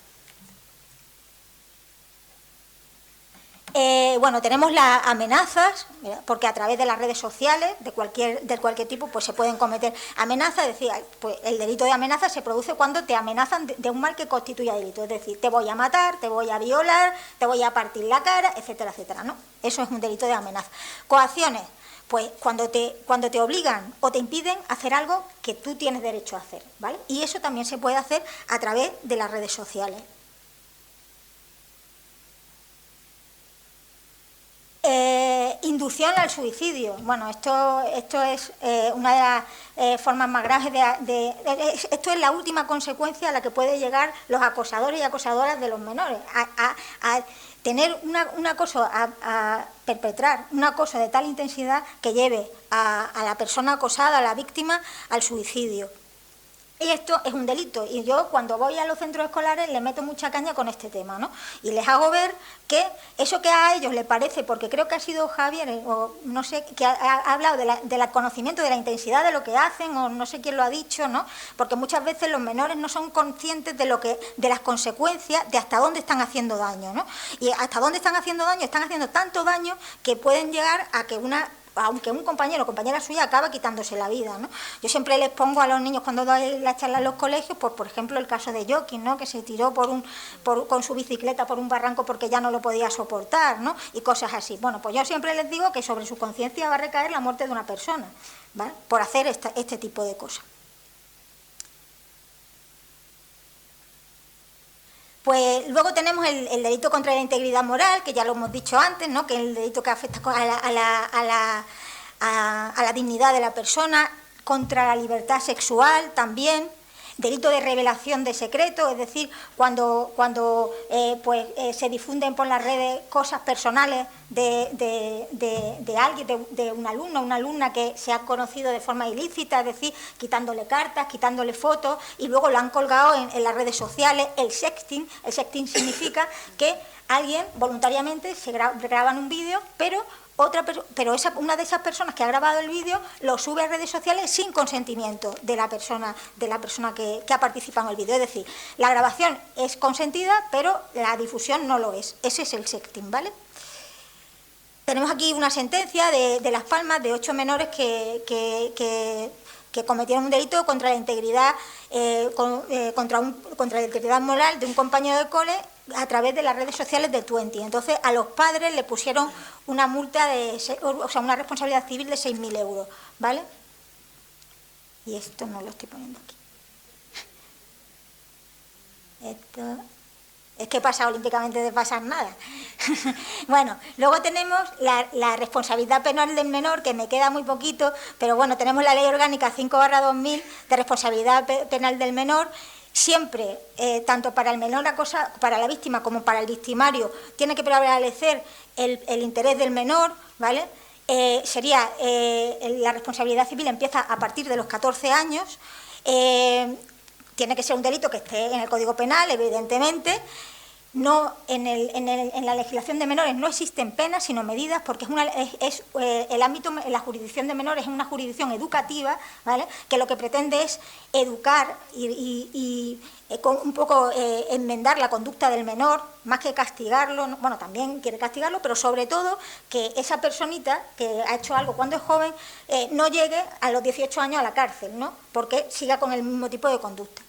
Bueno, tenemos las amenazas, ¿verdad? Porque a través de las redes sociales, de cualquier tipo, pues se pueden cometer amenazas. Es decir, pues el delito de amenaza se produce cuando te amenazan de un mal que constituya delito. Es decir, te voy a matar, te voy a violar, te voy a partir la cara, etcétera, etcétera, ¿no? Eso es un delito de amenaza. Coacciones, pues cuando te obligan o te impiden hacer algo que tú tienes derecho a hacer, ¿vale? Y eso también se puede hacer a través de las redes sociales. Inducción al suicidio. Bueno, esto es una de las formas más graves esto es la última consecuencia a la que puede llegar los acosadores y acosadoras de los menores, a tener un acoso, a perpetrar un acoso de tal intensidad que lleve a la persona acosada, a la víctima, al suicidio. Y esto es un delito, y yo cuando voy a los centros escolares les meto mucha caña con este tema, ¿no? Y les hago ver que eso que a ellos les parece, porque creo que ha sido Javier, o no sé, que ha hablado del conocimiento de la intensidad de lo que hacen, o no sé quién lo ha dicho, ¿no? Porque muchas veces los menores no son conscientes de las consecuencias, de hasta dónde están haciendo daño, ¿no? Y hasta dónde están haciendo daño tanto daño que pueden llegar a que aunque un compañero o compañera suya acaba quitándose la vida, ¿no? Yo siempre les pongo a los niños cuando doy la charla en los colegios, pues por ejemplo el caso de Joaquín, ¿no? Que se tiró con su bicicleta por un barranco porque ya no lo podía soportar, ¿no? Y cosas así. Bueno, pues yo siempre les digo que sobre su conciencia va a recaer la muerte de una persona, ¿vale? Por hacer este tipo de cosas. Pues luego tenemos el delito contra la integridad moral, que ya lo hemos dicho antes, ¿no? Que es el delito que afecta a la dignidad de la persona, contra la libertad sexual también, delito de revelación de secretos, es decir, cuando se difunden por las redes cosas personales de alguien, de un alumno o una alumna que se ha conocido de forma ilícita, es decir, quitándole cartas, quitándole fotos y luego lo han colgado en las redes sociales. El sexting significa que alguien voluntariamente se graba en un vídeo, pero una de esas personas que ha grabado el vídeo lo sube a redes sociales sin consentimiento de la persona que ha participado en el vídeo. Es decir, la grabación es consentida, pero la difusión no lo es. Ese es el sexting, ¿vale? Tenemos aquí una sentencia de Las Palmas de 8 menores que cometieron un delito contra la integridad, contra la integridad moral de un compañero de cole a través de las redes sociales de Twenty. Entonces, a los padres le pusieron una multa una responsabilidad civil de 6.000 euros, ¿vale? Y esto no lo estoy poniendo aquí. Esto es que he pasado olímpicamente de pasar nada. Bueno, luego tenemos la responsabilidad penal del menor, que me queda muy poquito, pero bueno, tenemos la Ley Orgánica 5/2000 de responsabilidad penal del menor. Siempre, tanto para el menor para la víctima como para el victimario, tiene que prevalecer el interés del menor, ¿vale? La responsabilidad civil empieza a partir de los 14 años. Tiene que ser un delito que esté en el Código Penal, evidentemente. No, en la legislación de menores no existen penas, sino medidas, porque el ámbito, la jurisdicción de menores es una jurisdicción educativa, ¿vale? Que lo que pretende es educar y un poco enmendar la conducta del menor, más que castigarlo. Bueno, también quiere castigarlo, pero sobre todo que esa personita que ha hecho algo cuando es joven no llegue a los 18 años a la cárcel, ¿no? Porque siga con el mismo tipo de conducta.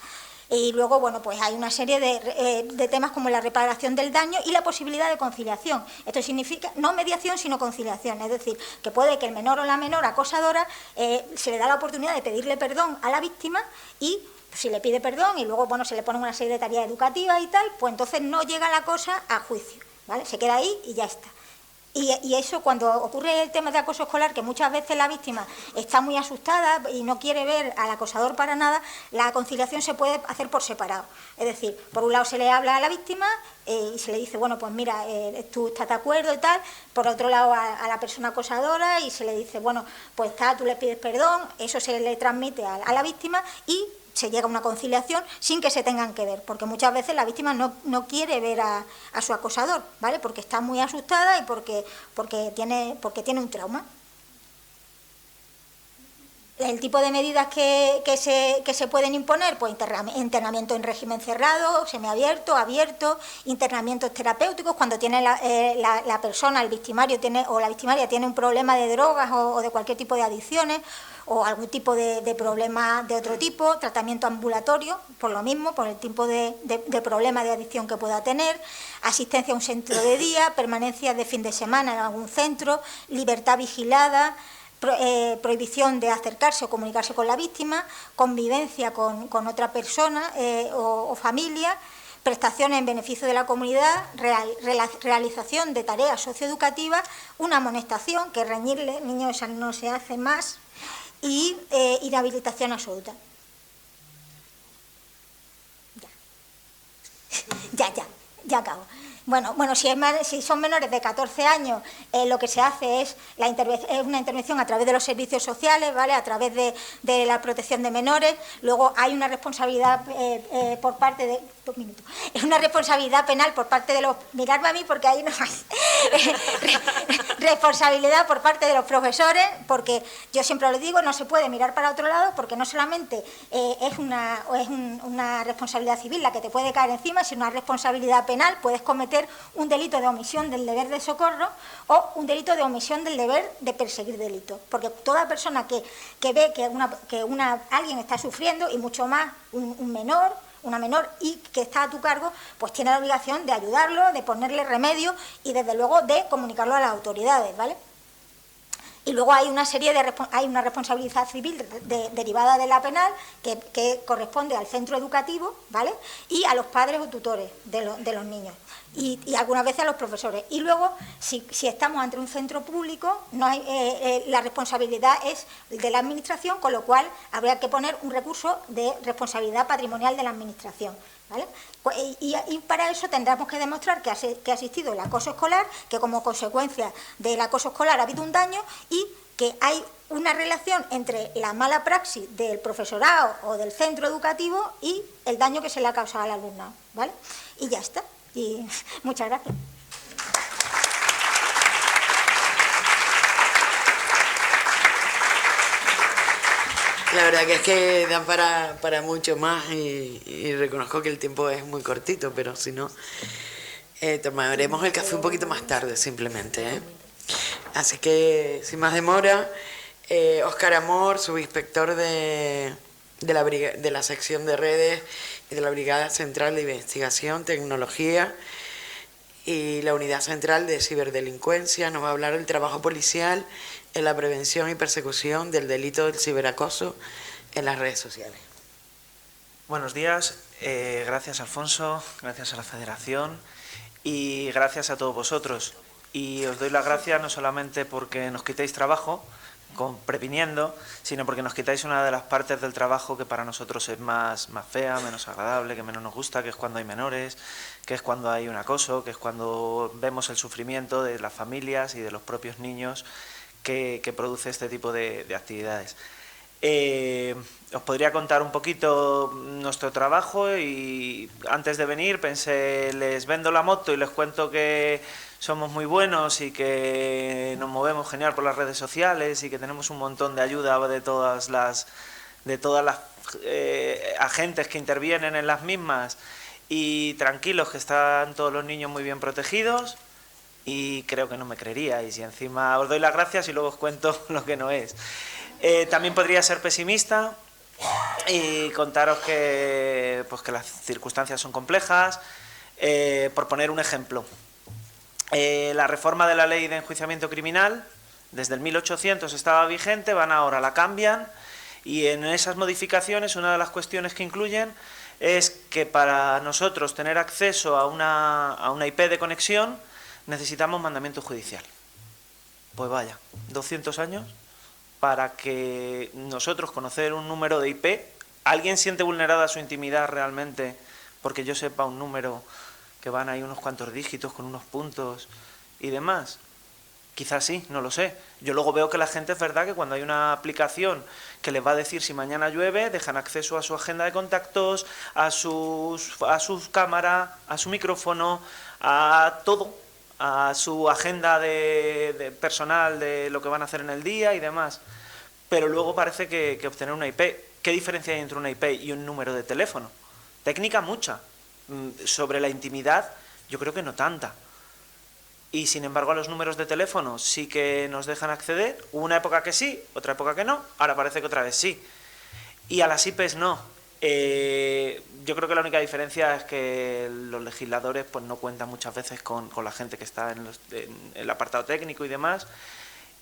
Y luego, bueno, pues hay una serie de temas como la reparación del daño y la posibilidad de conciliación. Esto significa no mediación, sino conciliación. Es decir, que puede que el menor o la menor acosadora se le da la oportunidad de pedirle perdón a la víctima y si le pide perdón y luego, bueno, se le pone una serie de tareas educativas y tal, pues entonces no llega la cosa a juicio, ¿vale? Se queda ahí y ya está. Y eso, cuando ocurre el tema de acoso escolar, que muchas veces la víctima está muy asustada y no quiere ver al acosador para nada, la conciliación se puede hacer por separado. Es decir, por un lado se le habla a la víctima y se le dice, bueno, pues mira, tú estás de acuerdo y tal. Por otro lado, a la persona acosadora y se le dice, bueno, pues tú le pides perdón, eso se le transmite a la víctima y se llega a una conciliación sin que se tengan que ver, porque muchas veces la víctima no quiere ver a su acosador, ¿vale? Porque está muy asustada y porque tiene un trauma. El tipo de medidas que se pueden imponer, pues internamiento en régimen cerrado, semiabierto, abierto, internamientos terapéuticos cuando tiene la persona, el victimario o la victimaria tiene un problema de drogas o de cualquier tipo de adicciones, o algún tipo de problema de otro tipo, tratamiento ambulatorio, por lo mismo, por el tipo de problema de adicción que pueda tener, asistencia a un centro de día, permanencia de fin de semana en algún centro, libertad vigilada, prohibición de acercarse o comunicarse con la víctima, convivencia con otra persona o familia, prestaciones en beneficio de la comunidad, realización de tareas socioeducativas, una amonestación, que reñirle, niños, esa no se hace más, y inhabilitación absoluta. Ya acabo. Bueno, si son menores de 14 años, lo que se hace es una intervención a través de los servicios sociales, ¿vale? A través de la protección de menores. Luego hay una responsabilidad por parte 2 minutos. Es una responsabilidad penal por parte de los... Miradme a mí porque ahí no hay... responsabilidad por parte de los profesores, porque yo siempre lo digo, no se puede mirar para otro lado, porque no solamente es una responsabilidad civil la que te puede caer encima, sino una responsabilidad penal. Puedes cometer un delito de omisión del deber de socorro o un delito de omisión del deber de perseguir delitos, porque toda persona que ve que alguien está sufriendo, y mucho más una menor y que está a tu cargo, pues tiene la obligación de ayudarlo, de ponerle remedio y desde luego de comunicarlo a las autoridades, ¿vale? Y luego hay una responsabilidad civil derivada de la penal que corresponde al centro educativo, ¿vale? Y a los padres o tutores de los niños. Y algunas veces a los profesores. Y luego, si estamos ante un centro público, no hay, la responsabilidad es de la administración, con lo cual habría que poner un recurso de responsabilidad patrimonial de la administración, ¿vale? Y para eso tendremos que demostrar que ha existido el acoso escolar, que como consecuencia del acoso escolar ha habido un daño y que hay una relación entre la mala praxis del profesorado o del centro educativo y el daño que se le ha causado al alumnado, ¿vale? Y ya está. Y muchas gracias. La verdad que es que dan para mucho más y reconozco que el tiempo es muy cortito, pero si no, tomaremos el café un poquito más tarde simplemente, ¿eh? Así que, sin más demora, Óscar Amor, subinspector de la sección de redes y de la Brigada Central de Investigación, Tecnología y la Unidad Central de Ciberdelincuencia, nos va a hablar del trabajo policial en la prevención y persecución del delito del ciberacoso en las redes sociales. Buenos días, gracias Alfonso, gracias a la Federación y gracias a todos vosotros. Y os doy las gracias no solamente porque nos quitéis trabajo, previniendo, sino porque nos quitáis una de las partes del trabajo que para nosotros es más fea, menos agradable, que menos nos gusta, que es cuando hay menores, que es cuando hay un acoso, que es cuando vemos el sufrimiento de las familias y de los propios niños que produce este tipo de actividades. Os podría contar un poquito nuestro trabajo y antes de venir pensé, les vendo la moto y les cuento que somos muy buenos y que nos movemos genial por las redes sociales y que tenemos un montón de ayuda de todas las agentes que intervienen en las mismas y tranquilos que están todos los niños muy bien protegidos y creo que no me creeríais y encima os doy las gracias y luego os cuento lo que no es. También podría ser pesimista y contaros que las circunstancias son complejas. Por poner un ejemplo, la reforma de la ley de enjuiciamiento criminal desde el 1800 estaba vigente, ahora la cambian y en esas modificaciones una de las cuestiones que incluyen es que para nosotros tener acceso a una IP de conexión necesitamos mandamiento judicial. Pues vaya, 200 años para que nosotros conocer un número de IP, ¿alguien siente vulnerada su intimidad realmente porque yo sepa un número que van ahí unos cuantos dígitos con unos puntos y demás? Quizás sí, no lo sé. Yo luego veo que la gente es verdad que cuando hay una aplicación que les va a decir si mañana llueve, dejan acceso a su agenda de contactos, a sus cámaras, a su micrófono, a todo, a su agenda de personal de lo que van a hacer en el día y demás. Pero luego parece que obtener una IP, ¿qué diferencia hay entre una IP y un número de teléfono? Técnica mucha. Sobre la intimidad yo creo que no tanta. Y sin embargo a los números de teléfono sí que nos dejan acceder. Hubo una época que sí, otra época que no, ahora parece que otra vez sí. Y a las IPs no. Yo creo que la única diferencia es que los legisladores pues no cuentan muchas veces con la gente que está en el apartado técnico y demás,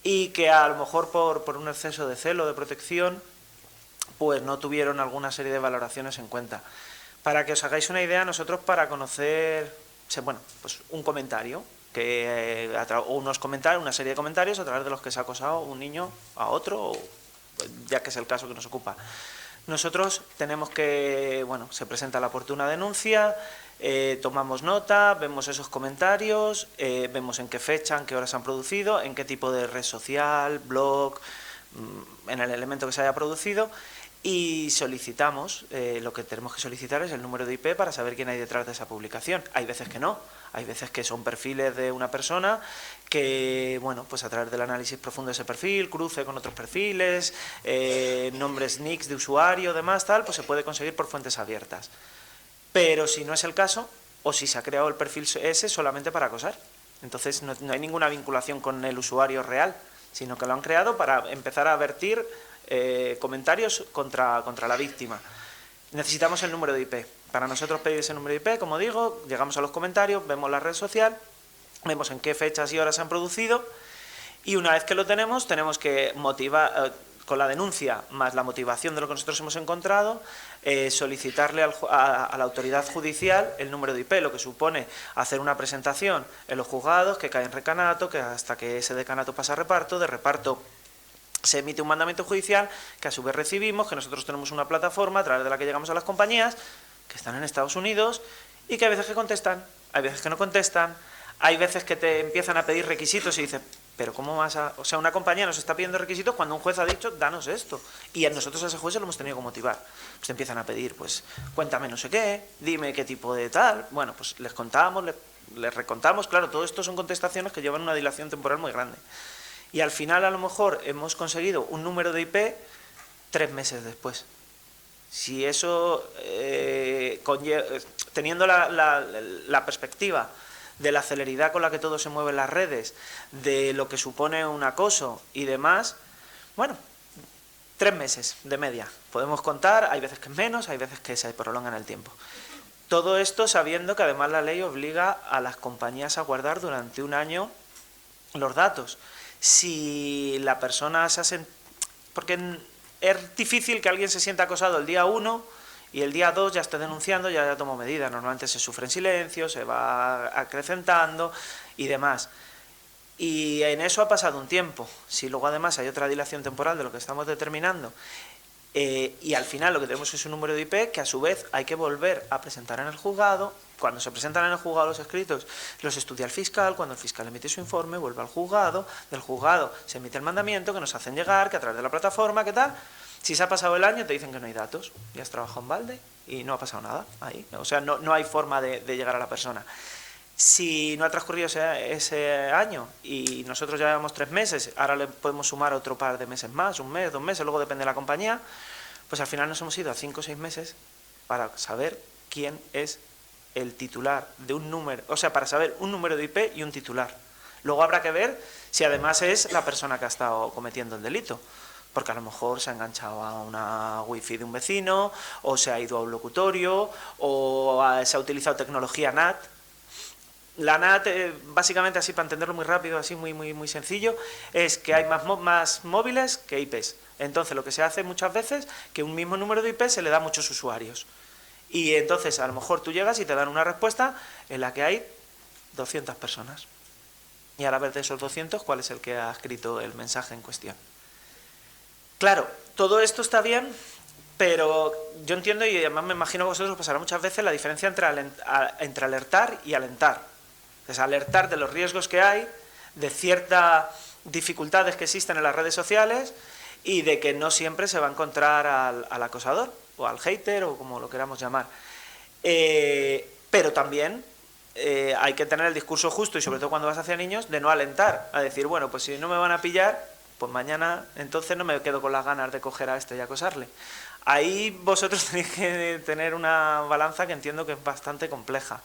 y que a lo mejor por un exceso de celo, de protección, pues no tuvieron alguna serie de valoraciones en cuenta. Para que os hagáis una idea, nosotros para conocer, pues un comentario, una serie de comentarios a través de los que se ha acosado un niño a otro, ya que es el caso que nos ocupa. Nosotros tenemos que, se presenta la oportuna denuncia, tomamos nota, vemos esos comentarios, vemos en qué fecha, en qué horas se han producido, en qué tipo de red social, blog, en el elemento que se haya producido, y solicitamos, lo que tenemos que solicitar es el número de IP para saber quién hay detrás de esa publicación. Hay veces que no, hay veces que son perfiles de una persona que, bueno, pues a través del análisis profundo de ese perfil, cruce con otros perfiles, nombres, nicks de usuario, demás, tal, pues se puede conseguir por fuentes abiertas. Pero si no es el caso, o si se ha creado el perfil ese solamente para acosar, entonces no hay ninguna vinculación con el usuario real, sino que lo han creado para empezar a vertir comentarios contra la víctima. Necesitamos el número de IP. Para nosotros pedir ese número de IP, como digo, llegamos a los comentarios, vemos la red social, vemos en qué fechas y horas se han producido, y una vez que lo tenemos que motivar, con la denuncia más la motivación de lo que nosotros hemos encontrado, solicitarle a la autoridad judicial el número de IP, lo que supone hacer una presentación en los juzgados, que cae en recanato, que hasta que ese decanato pasa a reparto, de reparto se emite un mandamiento judicial que a su vez recibimos, que nosotros tenemos una plataforma a través de la que llegamos a las compañías que están en Estados Unidos y que hay veces que contestan, hay veces que no contestan, hay veces que te empiezan a pedir requisitos y dices, pero ¿cómo vas a...? O sea, una compañía nos está pidiendo requisitos cuando un juez ha dicho, danos esto. Y a nosotros a ese juez se lo hemos tenido que motivar. Pues te empiezan a pedir, pues, cuéntame no sé qué, dime qué tipo de tal. Bueno, pues les contamos, les recontamos. Claro, todo esto son contestaciones que llevan una dilación temporal muy grande. Y al final, a lo mejor, hemos conseguido un número de IP 3 meses después. Si eso, teniendo la perspectiva de la celeridad con la que todo se mueve en las redes, de lo que supone un acoso y demás, bueno, 3 meses de media. Podemos contar, hay veces que es menos, hay veces que se prolonga en el tiempo. Todo esto sabiendo que además la ley obliga a las compañías a guardar durante 1 año los datos. Si la persona porque es difícil que alguien se sienta acosado el día 1 y el día 2 ya esté denunciando, ya tomó medidas. Normalmente se sufre en silencio, se va acrecentando y demás. Y en eso ha pasado un tiempo. Si luego además hay otra dilación temporal de lo que estamos determinando, y al final lo que tenemos es un número de IP que a su vez hay que volver a presentar en el juzgado. Cuando se presentan en el juzgado los escritos, los estudia el fiscal, cuando el fiscal emite su informe, vuelve al juzgado, del juzgado se emite el mandamiento que nos hacen llegar, que a través de la plataforma, ¿qué tal? Si se ha pasado el año te dicen que no hay datos, ya has trabajado en balde y no ha pasado nada ahí, o sea, no hay forma de llegar a la persona. Si no ha transcurrido ese año y nosotros ya llevamos 3 meses, ahora le podemos sumar otro par de meses más, 1 mes, 2 meses, luego depende de la compañía, pues al final nos hemos ido a 5 o 6 meses para saber quién es el titular de un número, o sea, para saber un número de IP y un titular. Luego habrá que ver si además es la persona que ha estado cometiendo el delito, porque a lo mejor se ha enganchado a una wifi de un vecino, o se ha ido a un locutorio, o se ha utilizado tecnología NAT. La NAT, básicamente, así para entenderlo muy rápido, así muy sencillo, es que hay más móviles que IPs. Entonces lo que se hace muchas veces que un mismo número de IP se le da a muchos usuarios. Y entonces a lo mejor tú llegas y te dan una respuesta en la que hay 200 personas. Y ahora ver de esos 200 cuál es el que ha escrito el mensaje en cuestión. Claro, todo esto está bien, pero yo entiendo y además me imagino que a vosotros os pasará muchas veces la diferencia entre alertar y alentar. Es alertar de los riesgos que hay, de ciertas dificultades que existen en las redes sociales y de que no siempre se va a encontrar al acosador o al hater o como lo queramos llamar. Pero también hay que tener el discurso justo y sobre todo cuando vas hacia niños de no alentar, a decir, bueno, pues si no me van a pillar, pues mañana entonces no me quedo con las ganas de coger a este y acosarle. Ahí vosotros tenéis que tener una balanza que entiendo que es bastante compleja.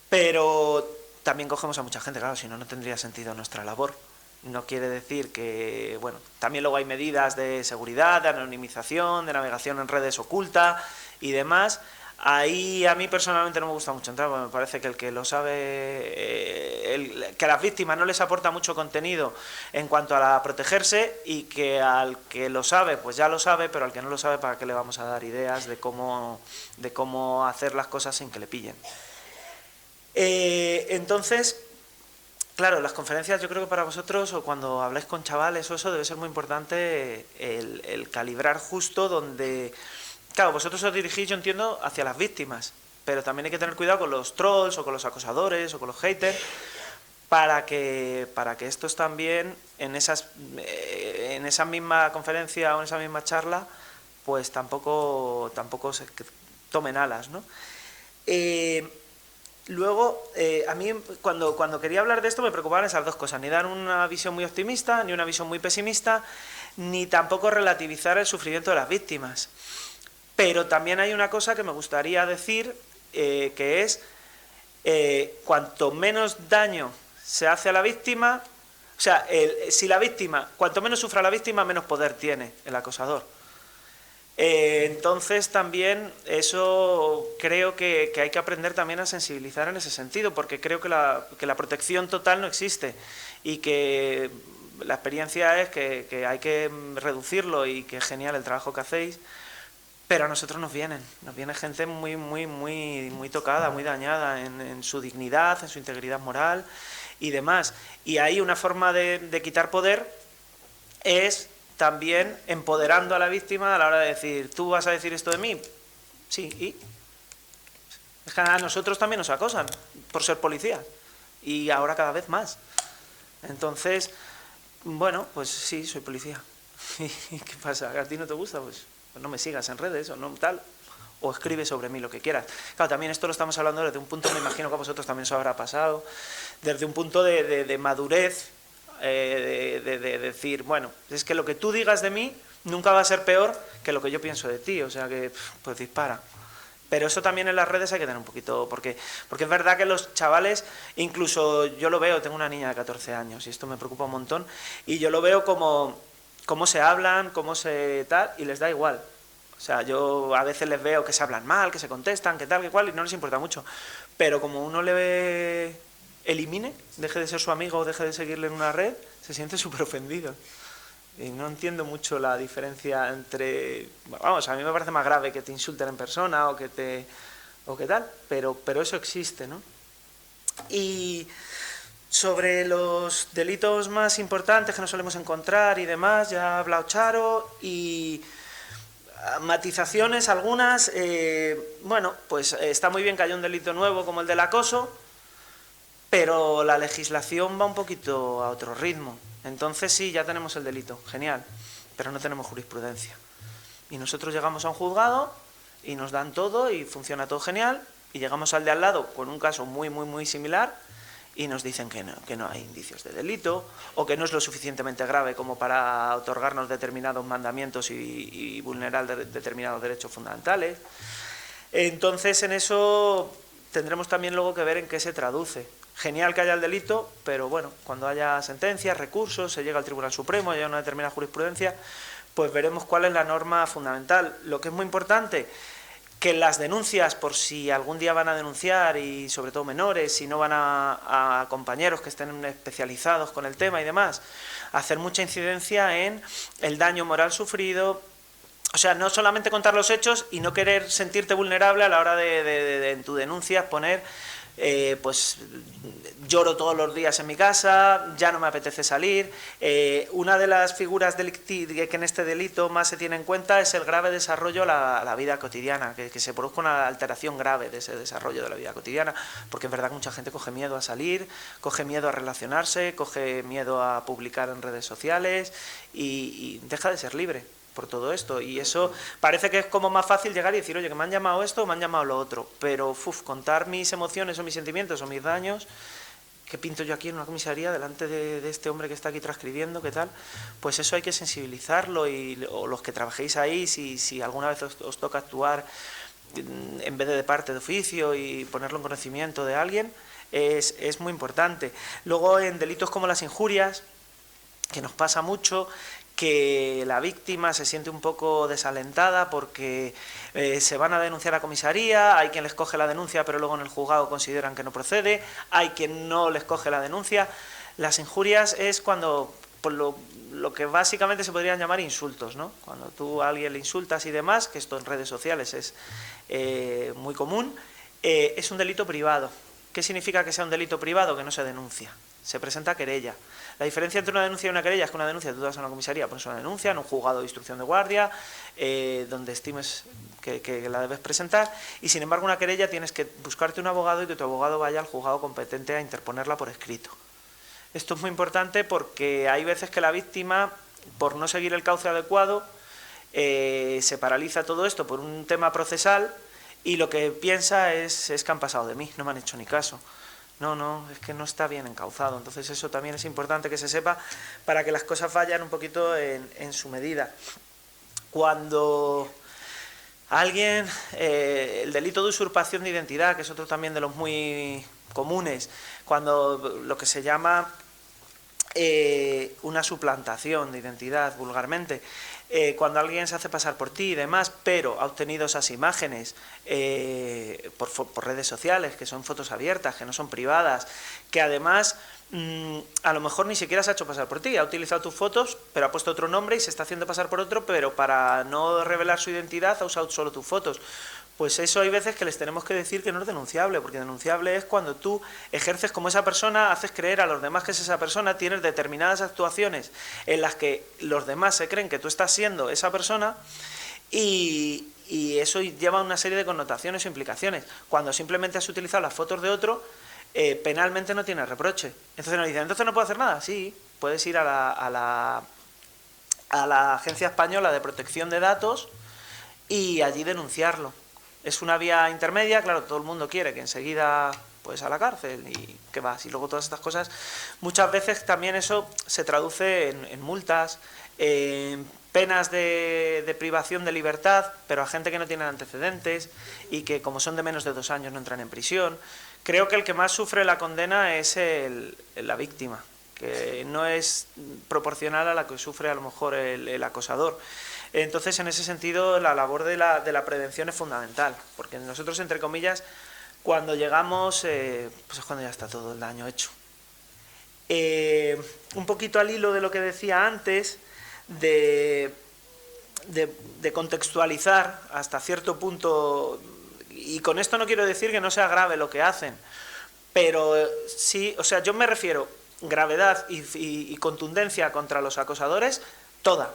Pero también cogemos a mucha gente, claro, si no, no tendría sentido nuestra labor. No quiere decir que, bueno, también luego hay medidas de seguridad, de anonimización, de navegación en redes oculta y demás. Ahí a mí personalmente no me gusta mucho entrar, porque me parece que el que lo sabe, que a las víctimas no les aporta mucho contenido en cuanto a protegerse y que al que lo sabe, pues ya lo sabe, pero al que no lo sabe, ¿para qué le vamos a dar ideas de cómo hacer las cosas sin que le pillen? Entonces, claro, las conferencias yo creo que para vosotros o cuando habláis con chavales o eso debe ser muy importante el calibrar justo donde... Claro, vosotros os dirigís, yo entiendo, hacia las víctimas, pero también hay que tener cuidado con los trolls o con los acosadores o con los haters para que estos también en esa misma conferencia o en esa misma charla pues tampoco se tomen alas, ¿no? Luego, a mí cuando quería hablar de esto me preocupaban esas dos cosas, ni dar una visión muy optimista, ni una visión muy pesimista, ni tampoco relativizar el sufrimiento de las víctimas. Pero también hay una cosa que me gustaría decir, que es, cuanto menos daño se hace a la víctima, o sea, si la víctima, cuanto menos sufra la víctima, menos poder tiene el acosador. Entonces también eso creo que hay que aprender también a sensibilizar en ese sentido, porque creo que la protección total no existe y que la experiencia es que hay que reducirlo y que es genial el trabajo que hacéis, pero a nosotros nos viene gente muy tocada, muy dañada en su dignidad, en su integridad moral y demás. Y ahí una forma de quitar poder es también empoderando a la víctima a la hora de decir, ¿tú vas a decir esto de mí? Sí, ¿y? Es que a nosotros también nos acosan por ser policías y ahora cada vez más. Entonces, bueno, pues sí, soy policía. ¿Y qué pasa? ¿A ti no te gusta? Pues no me sigas en redes o no tal, o escribe sobre mí lo que quieras. Claro, también esto lo estamos hablando desde un punto, me imagino que a vosotros también os habrá pasado, desde un punto de madurez, de decir, bueno, es que lo que tú digas de mí nunca va a ser peor que lo que yo pienso de ti, o sea que, pues dispara. Pero eso también en las redes hay que tener un poquito, porque es verdad que los chavales, incluso yo lo veo, tengo una niña de 14 años y esto me preocupa un montón, y yo lo veo como cómo se hablan, cómo se tal, y les da igual. O sea, yo a veces les veo que se hablan mal, que se contestan, que tal, que cual, y no les importa mucho. Pero como uno le elimine, deje de ser su amigo o deje de seguirle en una red, se siente súper ofendido. Y no entiendo mucho la diferencia entre... Vamos, a mí me parece más grave que te insulten en persona o que tal, pero eso existe, ¿no? Y sobre los delitos más importantes que nos solemos encontrar y demás, ya ha hablado Charo, y matizaciones algunas, bueno, pues está muy bien que haya un delito nuevo como el del acoso, pero la legislación va un poquito a otro ritmo. Entonces sí, ya tenemos el delito, genial, pero no tenemos jurisprudencia. Y nosotros llegamos a un juzgado y nos dan todo y funciona todo genial, y llegamos al de al lado con un caso muy similar y nos dicen que no hay indicios de delito, o que no es lo suficientemente grave como para otorgarnos determinados mandamientos y vulnerar determinados derechos fundamentales. Entonces en eso tendremos también luego que ver en qué se traduce. Genial que haya el delito, pero bueno, cuando haya sentencias, recursos, se llega al Tribunal Supremo, haya una determinada jurisprudencia, pues veremos cuál es la norma fundamental. Lo que es muy importante, que las denuncias, por si algún día van a denunciar, y sobre todo menores, si no van a compañeros que estén especializados con el tema y demás, hacer mucha incidencia en el daño moral sufrido. O sea, no solamente contar los hechos y no querer sentirte vulnerable a la hora de en tu denuncia poner, pues lloro todos los días en mi casa, ya no me apetece salir. Una de las figuras que en este delito más se tiene en cuenta es el grave desarrollo a la vida cotidiana, que se produzca una alteración grave de ese desarrollo de la vida cotidiana, porque es verdad que mucha gente coge miedo a salir, coge miedo a relacionarse, coge miedo a publicar en redes sociales y deja de ser libre por todo esto, y eso parece que es como más fácil llegar y decir, oye, que me han llamado esto o me han llamado lo otro, pero contar mis emociones o mis sentimientos o mis daños, ¿qué pinto yo aquí en una comisaría delante de este hombre que está aquí transcribiendo? ¿Qué tal? Pues eso hay que sensibilizarlo, o los que trabajéis ahí, si alguna vez os toca actuar en vez de parte de oficio y ponerlo en conocimiento de alguien, es muy importante. Luego en delitos como las injurias, que nos pasa mucho, que la víctima se siente un poco desalentada porque se van a denunciar a comisaría, hay quien les coge la denuncia pero luego en el juzgado consideran que no procede, hay quien no les coge la denuncia. Las injurias es cuando, por lo que básicamente se podrían llamar insultos, ¿no? Cuando tú a alguien le insultas y demás, que esto en redes sociales es muy común, es un delito privado. ¿Qué significa que sea un delito privado? Que no se denuncia, se presenta querella. La diferencia entre una denuncia y una querella es que una denuncia, tú vas a una comisaría, pones una denuncia en un juzgado de instrucción de guardia, donde estimes que la debes presentar, y sin embargo una querella tienes que buscarte un abogado y que tu abogado vaya al juzgado competente a interponerla por escrito. Esto es muy importante porque hay veces que la víctima, por no seguir el cauce adecuado, se paraliza todo esto por un tema procesal y lo que piensa es que han pasado de mí, no me han hecho ni caso. No, es que no está bien encauzado. Entonces eso también es importante que se sepa para que las cosas vayan un poquito en su medida. Cuando alguien, el delito de usurpación de identidad, que es otro también de los muy comunes, cuando lo que se llama una suplantación de identidad vulgarmente, cuando alguien se hace pasar por ti y demás, pero ha obtenido esas imágenes por redes sociales, que son fotos abiertas, que no son privadas, que además a lo mejor ni siquiera se ha hecho pasar por ti, ha utilizado tus fotos, pero ha puesto otro nombre y se está haciendo pasar por otro, pero para no revelar su identidad ha usado solo tus fotos. Pues eso hay veces que les tenemos que decir que no es denunciable, porque denunciable es cuando tú ejerces como esa persona, haces creer a los demás que es esa persona, tienes determinadas actuaciones en las que los demás se creen que tú estás siendo esa persona y eso lleva una serie de connotaciones o implicaciones. Cuando simplemente has utilizado las fotos de otro, penalmente no tienes reproche. Entonces nos dicen, ¿entonces no puedo hacer nada? Sí, puedes ir a la Agencia Española de Protección de Datos y allí denunciarlo. Es una vía intermedia, claro, todo el mundo quiere que enseguida pues a la cárcel y que vas, y luego todas estas cosas. Muchas veces también eso se traduce en multas, en penas de privación de libertad, pero a gente que no tiene antecedentes y que como son de menos de 2 años no entran en prisión. Creo que el que más sufre la condena es la víctima, que no es proporcional a la que sufre a lo mejor el acosador. Entonces, en ese sentido, la labor de la prevención es fundamental, porque nosotros, entre comillas, cuando llegamos, pues es cuando ya está todo el daño hecho. Un poquito al hilo de lo que decía antes, de contextualizar hasta cierto punto, y con esto no quiero decir que no sea grave lo que hacen, pero sí, o sea, yo me refiero gravedad y contundencia contra los acosadores, toda.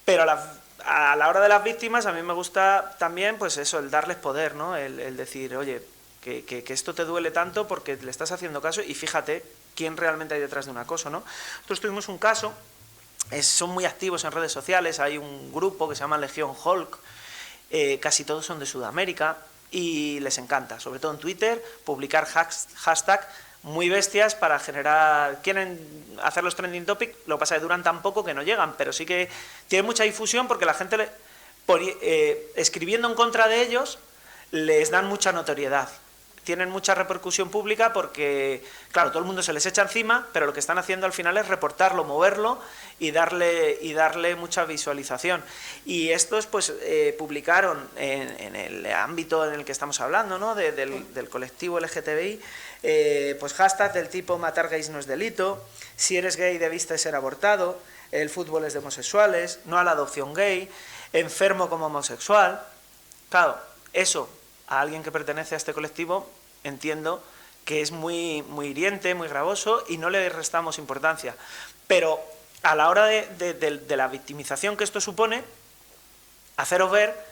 Pero a la hora de las víctimas a mí me gusta también pues eso, el darles poder, ¿no? El decir, oye, que esto te duele tanto porque le estás haciendo caso y fíjate quién realmente hay detrás de un acoso, ¿no? Nosotros tuvimos un caso, son muy activos en redes sociales, hay un grupo que se llama Legión Hulk, casi todos son de Sudamérica y les encanta, sobre todo en Twitter, publicar hashtag muy bestias para generar, quieren hacer los trending topic, lo que pasa es que duran tan poco que no llegan, pero sí que tiene mucha difusión porque la gente, escribiendo en contra de ellos, les dan mucha notoriedad, tienen mucha repercusión pública porque, claro, todo el mundo se les echa encima, pero lo que están haciendo al final es reportarlo, moverlo y darle mucha visualización. Y estos pues publicaron en el ámbito en el que estamos hablando, ¿no? del colectivo LGTBI, pues hashtag del tipo matar gays no es delito, si eres gay debiste ser abortado, el fútbol es de homosexuales, no a la adopción gay, enfermo como homosexual. Claro, eso a alguien que pertenece a este colectivo entiendo que es muy hiriente, muy gravoso y no le restamos importancia. Pero a la hora de la victimización que esto supone, haceros ver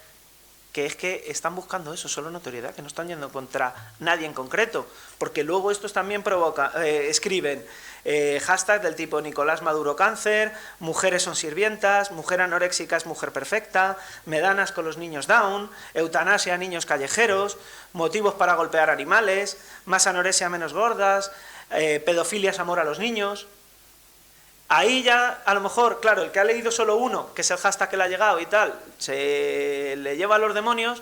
que es que están buscando eso, solo notoriedad, que no están yendo contra nadie en concreto, porque luego estos también escriben hashtag del tipo Nicolás Maduro cáncer, mujeres son sirvientas, mujer anoréxica es mujer perfecta, medanas con los niños down, eutanasia a niños callejeros, motivos para golpear animales, más anorexia menos gordas, pedofilia es amor a los niños. Ahí ya, a lo mejor, claro, el que ha leído solo uno, que es el hashtag que le ha llegado y tal, se le lleva a los demonios,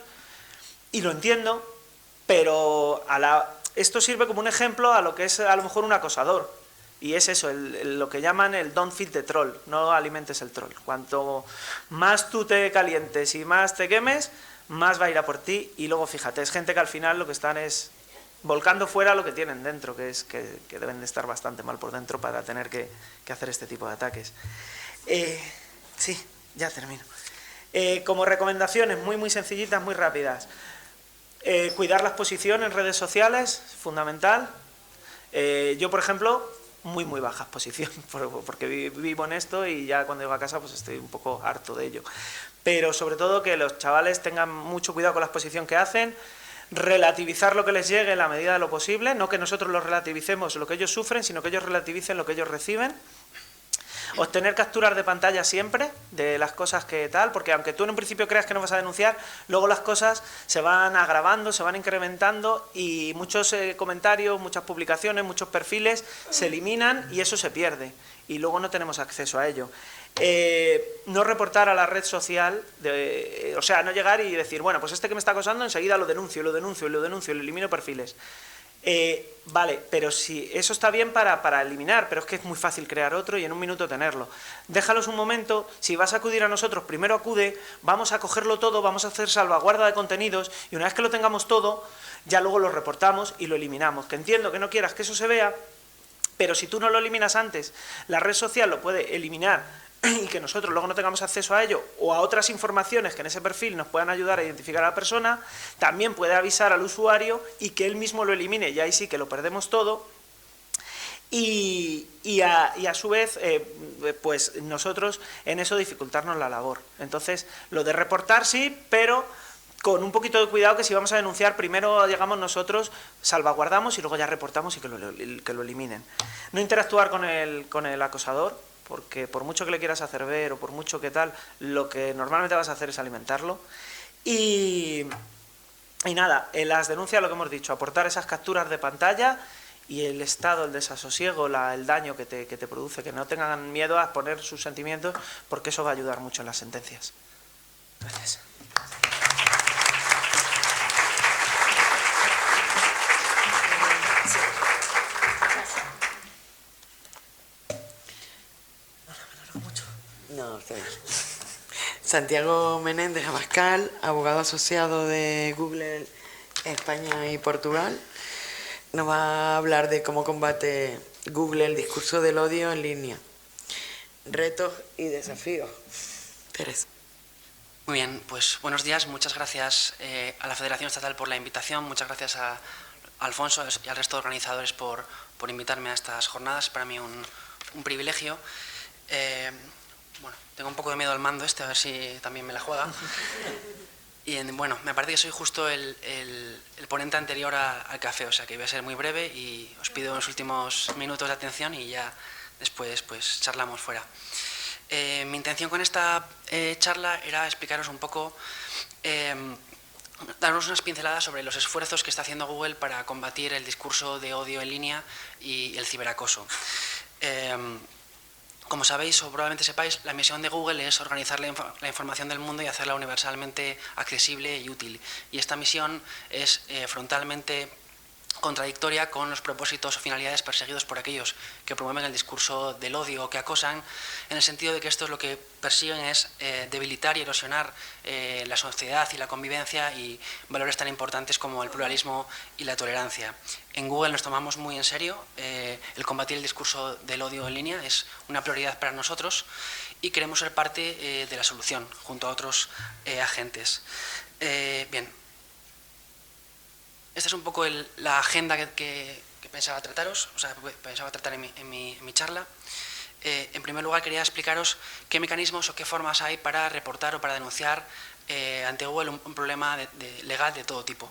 y lo entiendo, pero esto sirve como un ejemplo a lo que es a lo mejor un acosador, y es eso, lo que llaman el don't feed the troll, no alimentes el troll. Cuanto más tú te calientes y más te quemes, más va a ir a por ti, y luego fíjate, es gente que al final lo que están es volcando fuera lo que tienen dentro, que es que deben de estar bastante mal por dentro para tener que hacer este tipo de ataques. Sí, ya termino. Como recomendaciones muy sencillitas, muy rápidas. Cuidar la exposición en redes sociales, fundamental. Yo, por ejemplo, muy baja exposición, porque vivo en esto y ya cuando llego a casa pues estoy un poco harto de ello. Pero sobre todo que los chavales tengan mucho cuidado con la exposición que hacen, relativizar lo que les llegue en la medida de lo posible, no que nosotros lo relativicemos lo que ellos sufren, sino que ellos relativicen lo que ellos reciben. Obtener capturas de pantalla siempre de las cosas que tal, porque aunque tú en un principio creas que no vas a denunciar, luego las cosas se van agravando, se van incrementando y muchos comentarios, muchas publicaciones, muchos perfiles se eliminan y eso se pierde y luego no tenemos acceso a ello. No reportar a la red social, o sea, no llegar y decir, bueno, pues este que me está acosando enseguida lo denuncio, lo elimino perfiles. Vale, pero si eso está bien para eliminar, pero es que es muy fácil crear otro y en un minuto tenerlo. Déjalos un momento, si vas a acudir a nosotros, primero acude, vamos a cogerlo todo, vamos a hacer salvaguarda de contenidos y una vez que lo tengamos todo, ya luego lo reportamos y lo eliminamos. Que entiendo que no quieras que eso se vea, pero si tú no lo eliminas antes, la red social lo puede eliminar y que nosotros luego no tengamos acceso a ello o a otras informaciones que en ese perfil nos puedan ayudar a identificar a la persona, también puede avisar al usuario y que él mismo lo elimine, y ahí sí que lo perdemos todo. Y a su vez, pues nosotros en eso dificultarnos la labor. Entonces, lo de reportar sí, pero con un poquito de cuidado, que si vamos a denunciar, primero llegamos nosotros, salvaguardamos y luego ya reportamos y que lo eliminen. No interactuar con el acosador, porque por mucho que le quieras hacer ver o por mucho que tal, lo que normalmente vas a hacer es alimentarlo. Y nada, en las denuncias lo que hemos dicho, aportar esas capturas de pantalla y el estado, el desasosiego, el daño que te produce, que no tengan miedo a exponer sus sentimientos, porque eso va a ayudar mucho en las sentencias. Gracias. No, está bien. Santiago Menéndez Abascal, abogado asociado de Google España y Portugal, nos va a hablar de cómo combate Google el discurso del odio en línea. Retos y desafíos. Teresa. Muy bien, pues buenos días. Muchas gracias a la Federación Estatal por la invitación. Muchas gracias a Alfonso y al resto de organizadores por invitarme a estas jornadas. Para mí un privilegio. Bueno, tengo un poco de miedo al mando a ver si también me la juega. Y bueno, me parece que soy justo el ponente anterior al café, o sea que voy a ser muy breve y os pido los últimos minutos de atención y ya después pues charlamos fuera. Mi intención con esta charla era explicaros un poco, daros unas pinceladas sobre los esfuerzos que está haciendo Google para combatir el discurso de odio en línea y el ciberacoso. Como sabéis o probablemente sepáis, la misión de Google es organizar la información del mundo y hacerla universalmente accesible y útil. Y esta misión es frontalmente contradictoria con los propósitos o finalidades perseguidos por aquellos que promueven el discurso del odio o que acosan, en el sentido de que estos lo que persiguen es debilitar y erosionar la sociedad y la convivencia y valores tan importantes como el pluralismo y la tolerancia. En Google nos tomamos muy en serio el combatir el discurso del odio en línea, es una prioridad para nosotros y queremos ser parte de la solución junto a otros agentes. Bien. Esta es un poco la agenda que pensaba trataros, o sea, pensaba tratar en mi charla. En primer lugar, quería explicaros qué mecanismos o qué formas hay para reportar o para denunciar ante Google un problema legal de todo tipo.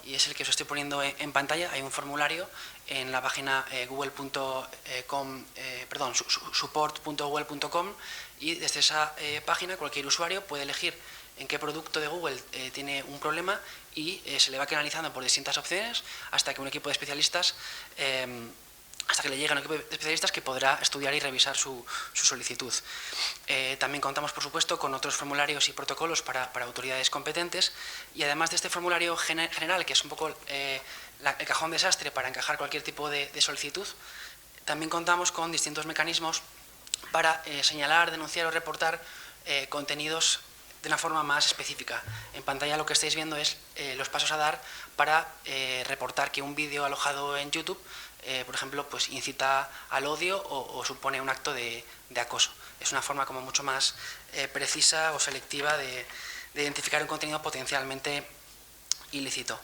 Y es el que os estoy poniendo en pantalla. Hay un formulario en la página support.google.com, y desde esa página cualquier usuario puede elegir en qué producto de Google tiene un problema y se le va canalizando por distintas opciones hasta que un equipo de especialistas, hasta que le llegue a un equipo de especialistas que podrá estudiar y revisar su solicitud. También contamos, por supuesto, con otros formularios y protocolos para autoridades competentes, y además de este formulario general, que es un poco el cajón desastre para encajar cualquier tipo de solicitud, también contamos con distintos mecanismos para señalar, denunciar o reportar contenidos de una forma más específica. En pantalla lo que estáis viendo es los pasos a dar para reportar que un vídeo alojado en YouTube, por ejemplo, pues incita al odio o supone un acto de acoso. Es una forma como mucho más precisa o selectiva de identificar un contenido potencialmente ilícito.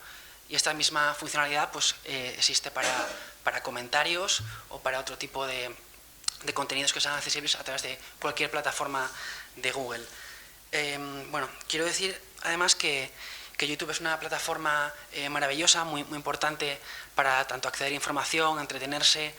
Y esta misma funcionalidad pues existe para comentarios o para otro tipo de contenidos que sean accesibles a través de cualquier plataforma de Google. Bueno, quiero decir además que YouTube es una plataforma maravillosa, muy importante para tanto acceder a información, entretenerse,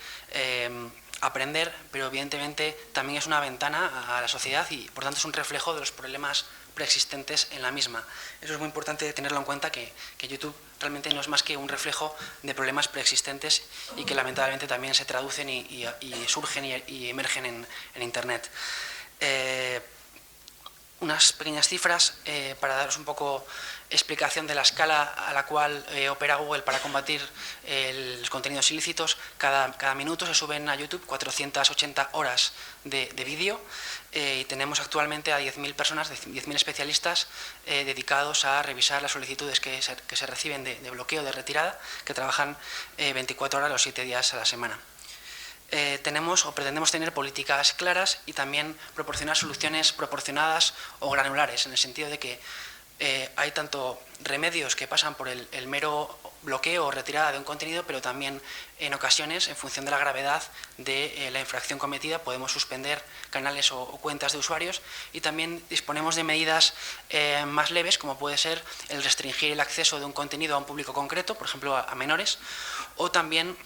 aprender, pero evidentemente también es una ventana a la sociedad y por tanto es un reflejo de los problemas preexistentes en la misma. Eso es muy importante tenerlo en cuenta, que YouTube realmente no es más que un reflejo de problemas preexistentes y que lamentablemente también se traducen y surgen y emergen en Internet. Unas pequeñas cifras para daros un poco explicación de la escala a la cual opera Google para combatir los contenidos ilícitos. Cada minuto se suben a YouTube 480 horas de vídeo y tenemos actualmente a 10.000 personas, 10.000 especialistas dedicados a revisar las solicitudes que se reciben de bloqueo, de retirada, que trabajan 24 horas los 7 días a la semana. Tenemos o pretendemos tener políticas claras y también proporcionar soluciones proporcionadas o granulares, en el sentido de que hay tanto remedios que pasan por el mero bloqueo o retirada de un contenido, pero también en ocasiones, en función de la gravedad de la infracción cometida, podemos suspender canales o cuentas de usuarios, y también disponemos de medidas más leves, como puede ser el restringir el acceso de un contenido a un público concreto, por ejemplo a menores, o también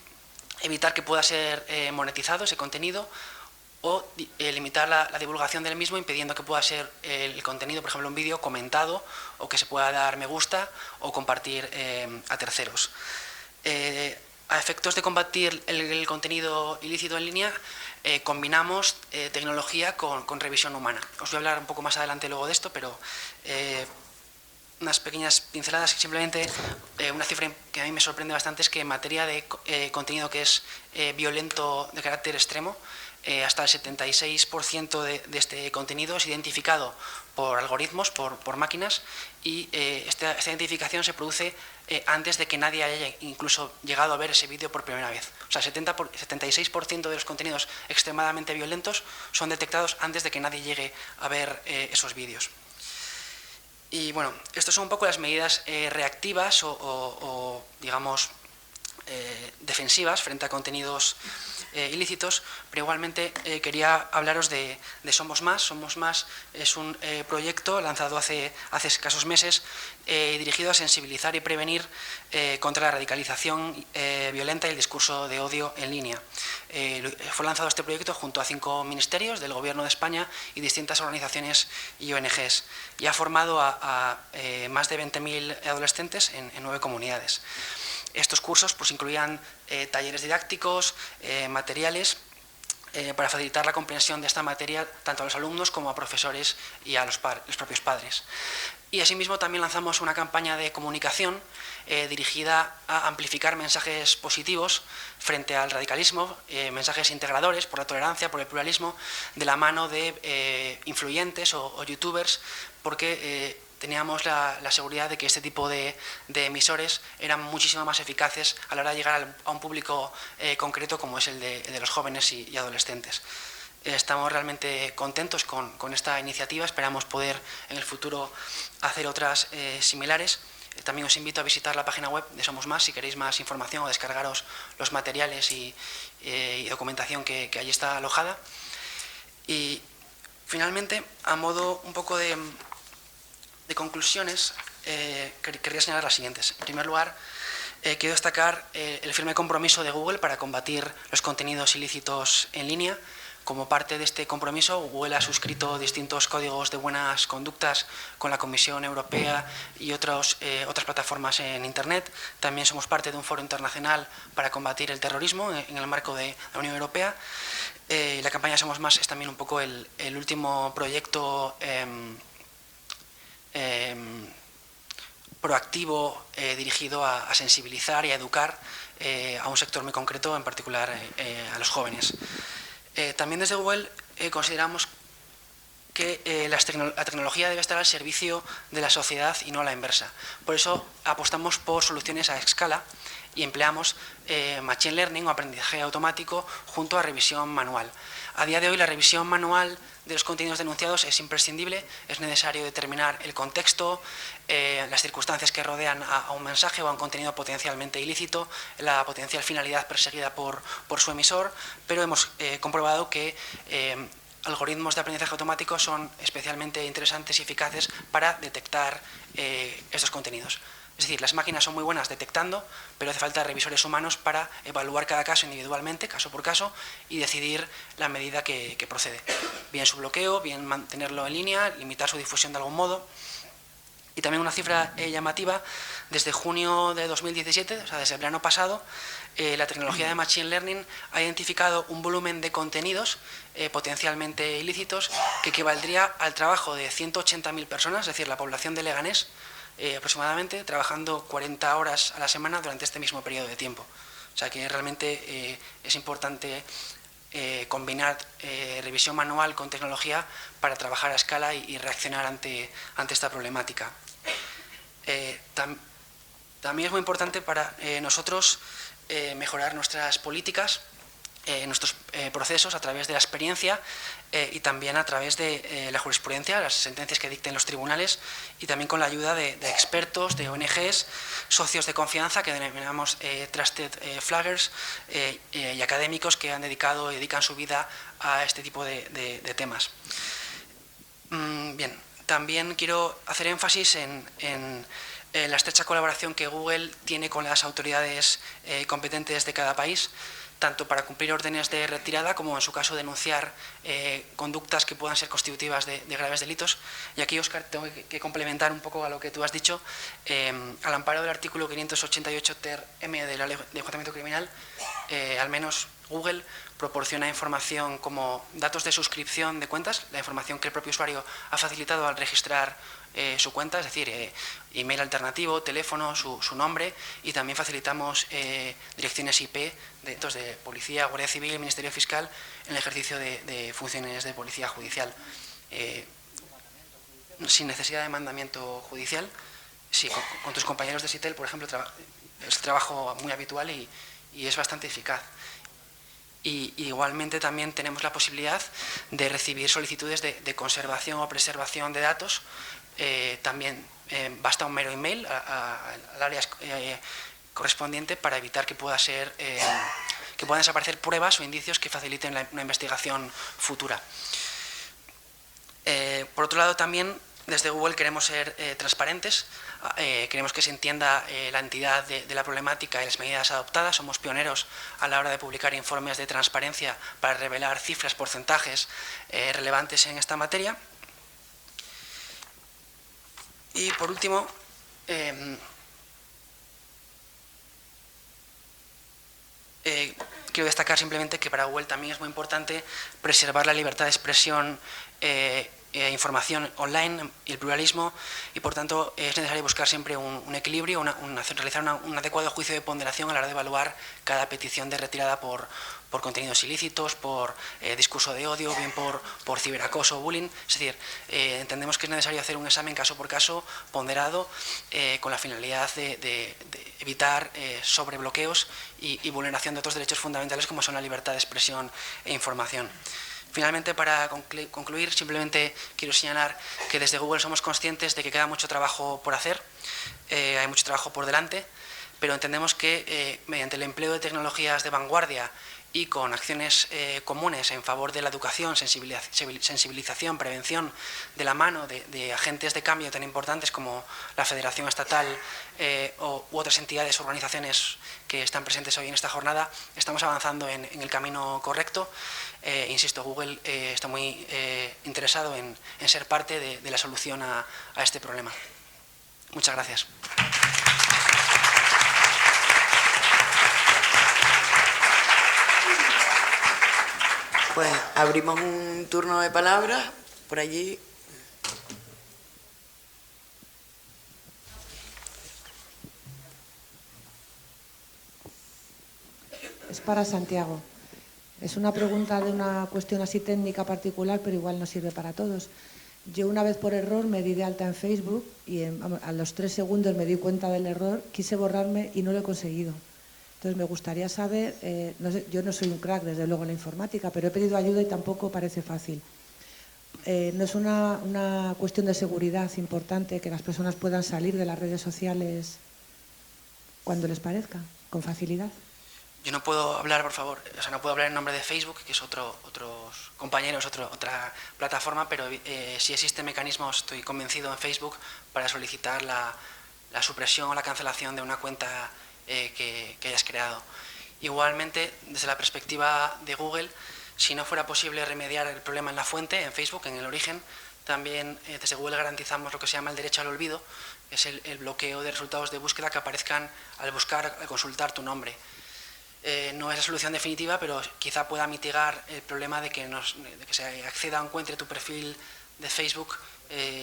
evitar que pueda ser monetizado ese contenido, o limitar la divulgación del mismo, impidiendo que pueda ser el contenido, por ejemplo un vídeo, comentado, o que se pueda dar me gusta o compartir a terceros. A efectos de combatir el contenido ilícito en línea, combinamos tecnología con revisión humana. Os voy a hablar un poco más adelante luego de esto, pero unas pequeñas pinceladas. Simplemente una cifra que a mí me sorprende bastante es que en materia de contenido que es violento de carácter extremo, hasta el 76% de este contenido es identificado por algoritmos, por máquinas, y esta identificación se produce antes de que nadie haya incluso llegado a ver ese vídeo por primera vez. O sea, 76% de los contenidos extremadamente violentos son detectados antes de que nadie llegue a ver esos vídeos. Y bueno, estas son un poco las medidas reactivas o digamos, defensivas frente a contenidos ilícitos, pero igualmente quería hablaros de Somos Más. Somos Más es un proyecto lanzado hace escasos meses, dirigido a sensibilizar y prevenir contra la radicalización violenta y el discurso de odio en línea. Fue lanzado este proyecto junto a 5 ministerios del Gobierno de España y distintas organizaciones y ONGs, y ha formado a más de 20.000 adolescentes en 9 comunidades. Estos cursos pues incluían talleres didácticos, materiales para facilitar la comprensión de esta materia tanto a los alumnos como a profesores y a los propios padres. Y asimismo también lanzamos una campaña de comunicación dirigida a amplificar mensajes positivos frente al radicalismo, mensajes integradores por la tolerancia, por el pluralismo, de la mano de influyentes o youtubers, porque teníamos la seguridad de que este tipo de emisores eran muchísimo más eficaces a la hora de llegar a un público concreto, como es el de los jóvenes y adolescentes. Estamos realmente contentos con esta iniciativa, esperamos poder en el futuro hacer otras similares. También os invito a visitar la página web de Somos Más si queréis más información o descargaros los materiales y documentación que allí está alojada. Y finalmente, a modo un poco de conclusiones, querría señalar las siguientes. En primer lugar, quiero destacar el firme compromiso de Google para combatir los contenidos ilícitos en línea. Como parte de este compromiso, Google ha suscrito distintos códigos de buenas conductas con la Comisión Europea y otras plataformas en Internet. También somos parte de un foro internacional para combatir el terrorismo en el marco de la Unión Europea. La campaña Somos Más es también un poco el último proyecto proactivo dirigido a sensibilizar y a educar a un sector muy concreto, en particular a los jóvenes. También desde Google consideramos que la tecnología debe estar al servicio de la sociedad y no a la inversa. Por eso apostamos por soluciones a escala y empleamos Machine Learning o aprendizaje automático junto a revisión manual. A día de hoy la revisión manual de los contenidos denunciados es imprescindible, es necesario determinar el contexto, las circunstancias que rodean a un mensaje o a un contenido potencialmente ilícito, la potencial finalidad perseguida por su emisor, pero hemos comprobado que algoritmos de aprendizaje automático son especialmente interesantes y eficaces para detectar estos contenidos. Es decir, las máquinas son muy buenas detectando, pero hace falta revisores humanos para evaluar cada caso individualmente, caso por caso, y decidir la medida que procede. Bien su bloqueo, bien mantenerlo en línea, limitar su difusión de algún modo. Y también una cifra llamativa, desde junio de 2017, o sea, desde el verano pasado, la tecnología de Machine Learning ha identificado un volumen de contenidos potencialmente ilícitos que equivaldría al trabajo de 180.000 personas, es decir, la población de Leganés, aproximadamente, trabajando 40 horas a la semana durante este mismo periodo de tiempo. O sea que realmente es importante combinar revisión manual con tecnología para trabajar a escala y reaccionar ante esta problemática. También es muy importante para nosotros mejorar nuestras políticas, nuestros procesos a través de la experiencia y también a través de la jurisprudencia, las sentencias que dicten los tribunales, y también con la ayuda de expertos, de ONGs, socios de confianza que denominamos Trusted Flaggers, y académicos que han dedicado y dedican su vida a este tipo de temas. Bien, también quiero hacer énfasis en la estrecha colaboración que Google tiene con las autoridades competentes de cada país, tanto para cumplir órdenes de retirada como, en su caso, denunciar conductas que puedan ser constitutivas de graves delitos. Y aquí, Óscar, tengo que complementar un poco a lo que tú has dicho. Al amparo del artículo 588 ter-M de la Ley de Enjuiciamiento Criminal, al menos Google proporciona información como datos de suscripción de cuentas, la información que el propio usuario ha facilitado al registrar su cuenta, es decir, email alternativo, teléfono, su nombre, y también facilitamos direcciones IP de Policía, Guardia Civil, Ministerio Fiscal en el ejercicio de funciones de policía judicial. Sin necesidad de mandamiento judicial, sí, con tus compañeros de SITEL, por ejemplo, es trabajo muy habitual y es bastante eficaz. Y igualmente también tenemos la posibilidad de recibir solicitudes de conservación o preservación de datos. También basta un mero email al área correspondiente para evitar que puedan desaparecer pruebas o indicios que faciliten una investigación futura. Por otro lado, también desde Google queremos ser transparentes. Queremos que se entienda la entidad de la problemática y las medidas adoptadas. Somos pioneros a la hora de publicar informes de transparencia para revelar cifras, porcentajes relevantes en esta materia. Y por último, quiero destacar simplemente que para Google también es muy importante preservar la libertad de expresión información online y el pluralismo, y por tanto es necesario buscar siempre un equilibrio, realizar un adecuado juicio de ponderación a la hora de evaluar cada petición de retirada por contenidos ilícitos, por discurso de odio, bien por ciberacoso o bullying. Es decir, entendemos que es necesario hacer un examen caso por caso, ponderado, con la finalidad de evitar sobrebloqueos y vulneración de otros derechos fundamentales como son la libertad de expresión e información. Finalmente, para concluir, simplemente quiero señalar que desde Google somos conscientes de que queda mucho trabajo por hacer, hay mucho trabajo por delante, pero entendemos que mediante el empleo de tecnologías de vanguardia y con acciones comunes en favor de la educación, sensibilización, prevención, de la mano de agentes de cambio tan importantes como la Federación Estatal u otras entidades o organizaciones que están presentes hoy en esta jornada, estamos avanzando en el camino correcto. Insisto, Google está muy interesado en ser parte de la solución a este problema. Muchas gracias. Pues abrimos un turno de palabras por allí. Es para Santiago. Es una pregunta de una cuestión así técnica particular, pero igual nos sirve para todos. Yo una vez por error me di de alta en Facebook y a los 3 segundos me di cuenta del error, quise borrarme y no lo he conseguido. Entonces me gustaría saber, no sé, yo no soy un crack desde luego en la informática, pero he pedido ayuda y tampoco parece fácil. ¿No es una cuestión de seguridad importante que las personas puedan salir de las redes sociales cuando les parezca, con facilidad? Yo no puedo hablar, por favor, o sea, no puedo hablar en nombre de Facebook, que es otros compañeros, otra plataforma, pero si existen mecanismos, estoy convencido, en Facebook para solicitar la supresión o la cancelación de una cuenta que hayas creado. Igualmente, desde la perspectiva de Google, si no fuera posible remediar el problema en la fuente, en Facebook, en el origen, también desde Google garantizamos lo que se llama el derecho al olvido, que es el bloqueo de resultados de búsqueda que aparezcan al buscar, al consultar tu nombre. No es la solución definitiva, pero quizá pueda mitigar el problema de que se acceda o encuentre tu perfil de Facebook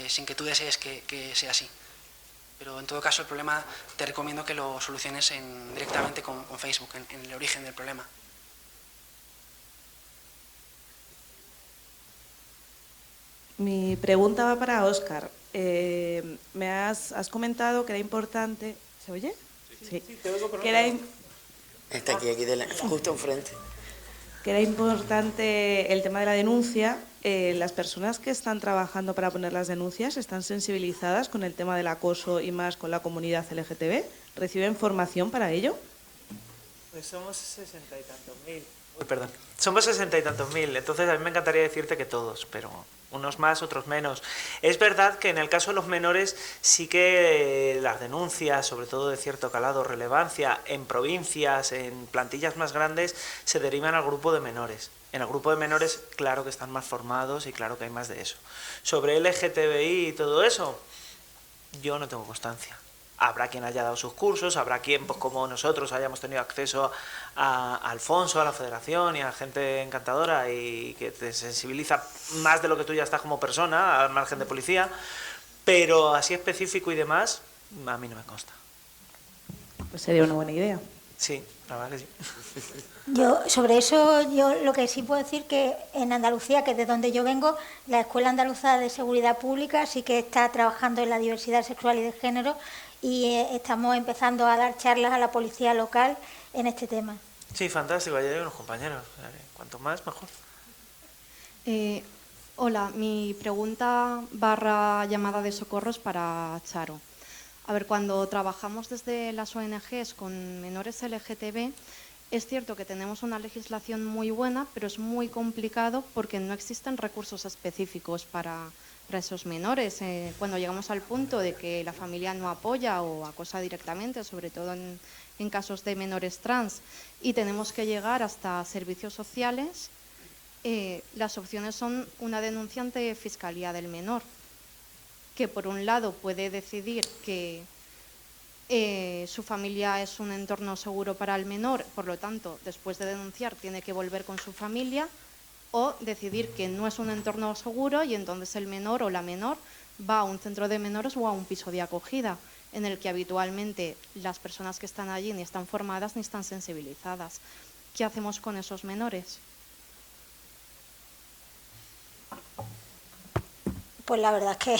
sin que tú desees que sea así. Pero en todo caso el problema te recomiendo que lo soluciones directamente con Facebook, en el origen del problema. Mi pregunta va para Óscar. Me has comentado que era importante... ¿Se oye? Sí. Te oigo, pero Está aquí justo enfrente. Que era importante el tema de la denuncia. Las personas que están trabajando para poner las denuncias están sensibilizadas con el tema del acoso y más con la comunidad LGTB. ¿Reciben formación para ello? Pues somos 60 y tantos mil. Uy, perdón. Somos 60 y tantos mil, entonces a mí me encantaría decirte que todos, pero unos más, otros menos. Es verdad que en el caso de los menores sí que las denuncias, sobre todo de cierto calado, relevancia, en provincias, en plantillas más grandes, se derivan al grupo de menores. En el grupo de menores, claro que están más formados y claro que hay más de eso. Sobre LGTBI y todo eso, yo no tengo constancia. Habrá quien haya dado sus cursos, habrá quien, pues como nosotros, hayamos tenido acceso a Alfonso, a la Federación y a gente encantadora y que te sensibiliza más de lo que tú ya estás como persona, al margen de policía, pero así específico y demás, a mí no me consta. Pues sería una buena idea. Sí, la verdad que sí. Sobre eso, yo lo que sí puedo decir que en Andalucía, que es de donde yo vengo, la Escuela Andaluza de Seguridad Pública sí que está trabajando en la diversidad sexual y de género y estamos empezando a dar charlas a la policía local en este tema. Sí, fantástico, allá hay unos compañeros, cuanto más mejor. Hola, mi pregunta / llamada de socorro es para Charo. A ver, cuando trabajamos desde las ONGs con menores LGTB, es cierto que tenemos una legislación muy buena, pero es muy complicado porque no existen recursos específicos para esos menores. Cuando llegamos al punto de que la familia no apoya o acosa directamente, sobre todo en casos de menores trans, y tenemos que llegar hasta servicios sociales, las opciones son una denuncia ante Fiscalía del Menor, que por un lado puede decidir que su familia es un entorno seguro para el menor, por lo tanto, después de denunciar tiene que volver con su familia, o decidir que no es un entorno seguro y entonces el menor o la menor va a un centro de menores o a un piso de acogida, en el que habitualmente las personas que están allí ni están formadas ni están sensibilizadas. ¿Qué hacemos con esos menores? Pues la verdad es que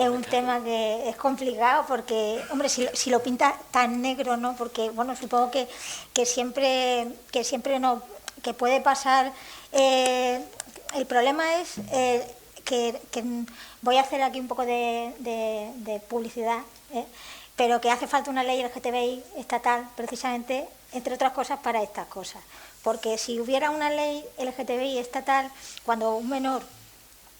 es un tema que es complicado porque, hombre, si lo pinta tan negro, ¿no? Porque, bueno, supongo que siempre no, que puede pasar. El problema es que voy a hacer aquí un poco de publicidad, pero que hace falta una ley LGTBI estatal, precisamente, entre otras cosas, para estas cosas. Porque si hubiera una ley LGTBI estatal, cuando un menor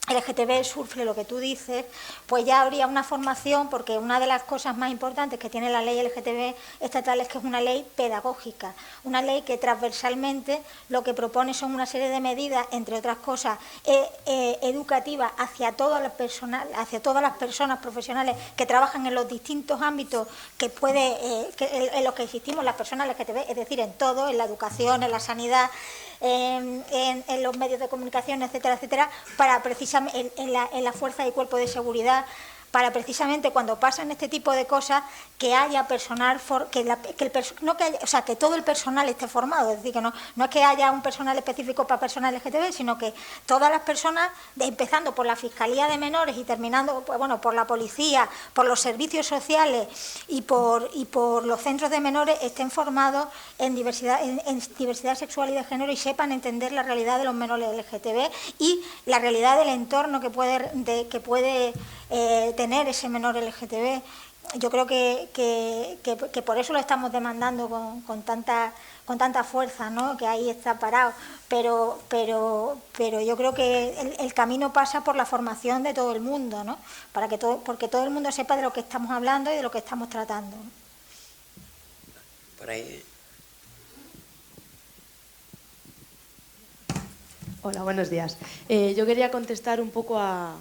LGTB sufre lo que tú dices, pues ya habría una formación, porque una de las cosas más importantes que tiene la ley LGTB estatal es que es una ley pedagógica, una ley que transversalmente lo que propone son una serie de medidas, entre otras cosas, educativas hacia todas las personas profesionales que trabajan en los distintos ámbitos en los que existimos las personas LGTB, es decir, en todo, en la educación, en la sanidad, en los medios de comunicación, etcétera, etcétera, para precisamente en la fuerza y cuerpo de seguridad, para precisamente cuando pasan este tipo de cosas que haya personal, que todo el personal esté formado, es decir, que no es que haya un personal específico para personas LGTB, sino que todas las personas, empezando por la Fiscalía de Menores y terminando por la policía, por los servicios sociales y por los centros de menores, estén formados en diversidad sexual y de género y sepan entender la realidad de los menores LGTB y la realidad del entorno que puede tener ese menor LGTB. yo creo que por eso lo estamos demandando con tanta fuerza, ¿no? Que ahí está parado, pero yo creo que el camino pasa por la formación de todo el mundo, ¿no? Porque todo el mundo sepa de lo que estamos hablando y de lo que estamos tratando, ¿no? Por ahí. Hola, buenos días. Yo quería contestar un poco a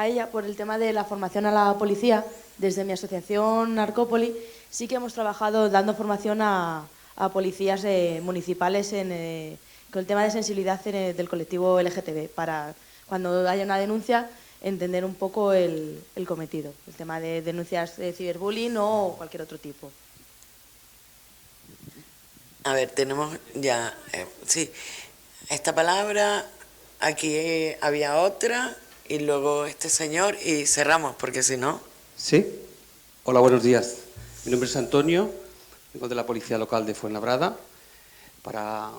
ella por el tema de la formación a la policía. Desde mi asociación Narcópoli sí que hemos trabajado dando formación a policías municipales con el tema de sensibilidad del colectivo LGTB, para cuando haya una denuncia entender un poco el cometido, el tema de denuncias de ciberbullying o cualquier otro tipo. A ver, tenemos ya, sí, esta palabra, aquí había otra y luego este señor y cerramos, porque si no... Sí. Hola, buenos días. Mi nombre es Antonio, vengo de la Policía Local de Fuenlabrada. Para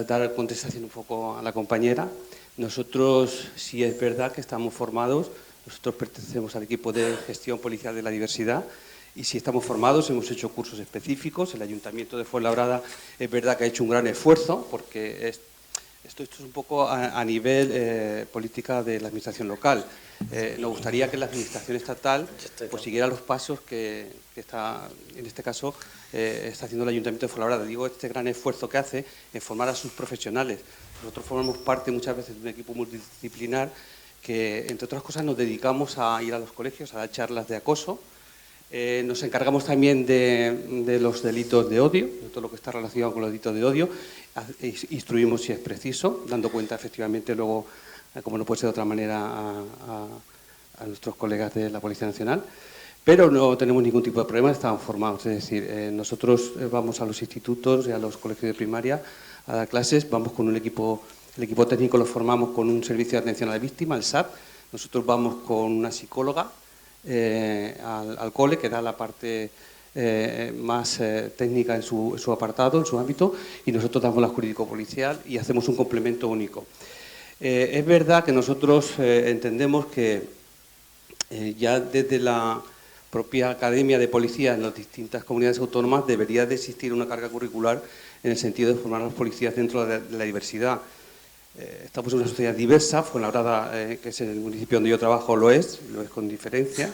dar contestación un poco a la compañera, nosotros sí es verdad que estamos formados, nosotros pertenecemos al equipo de gestión policial de la diversidad y sí estamos formados, hemos hecho cursos específicos. El Ayuntamiento de Fuenlabrada es verdad que ha hecho un gran esfuerzo porque esto es un poco a nivel política de la administración local. Nos gustaría que la administración estatal pues siguiera los pasos que está, en este caso, está haciendo el Ayuntamiento de Fuenlabrada. Digo, este gran esfuerzo que hace en formar a sus profesionales. Nosotros formamos parte muchas veces de un equipo multidisciplinar que, entre otras cosas, nos dedicamos a ir a los colegios, a dar charlas de acoso. Nos encargamos también de los delitos de odio, de todo lo que está relacionado con los delitos de odio. Instruimos si es preciso, dando cuenta efectivamente luego, como no puede ser de otra manera, a nuestros colegas de la Policía Nacional. Pero no tenemos ningún tipo de problema, estamos formados. Es decir, nosotros vamos a los institutos y a los colegios de primaria a dar clases, vamos con un equipo, el equipo técnico lo formamos con un servicio de atención a la víctima, el SAP. Nosotros vamos con una psicóloga al cole, que da la parte más técnica en su apartado, en su ámbito, y nosotros damos la jurídico-policial y hacemos un complemento único. Es verdad que nosotros entendemos que ya desde la propia Academia de Policía en las distintas comunidades autónomas debería de existir una carga curricular en el sentido de formar a los policías dentro de la diversidad. Estamos en una sociedad diversa, Fuenlabrada, que es el municipio donde yo trabajo, lo es con diferencia,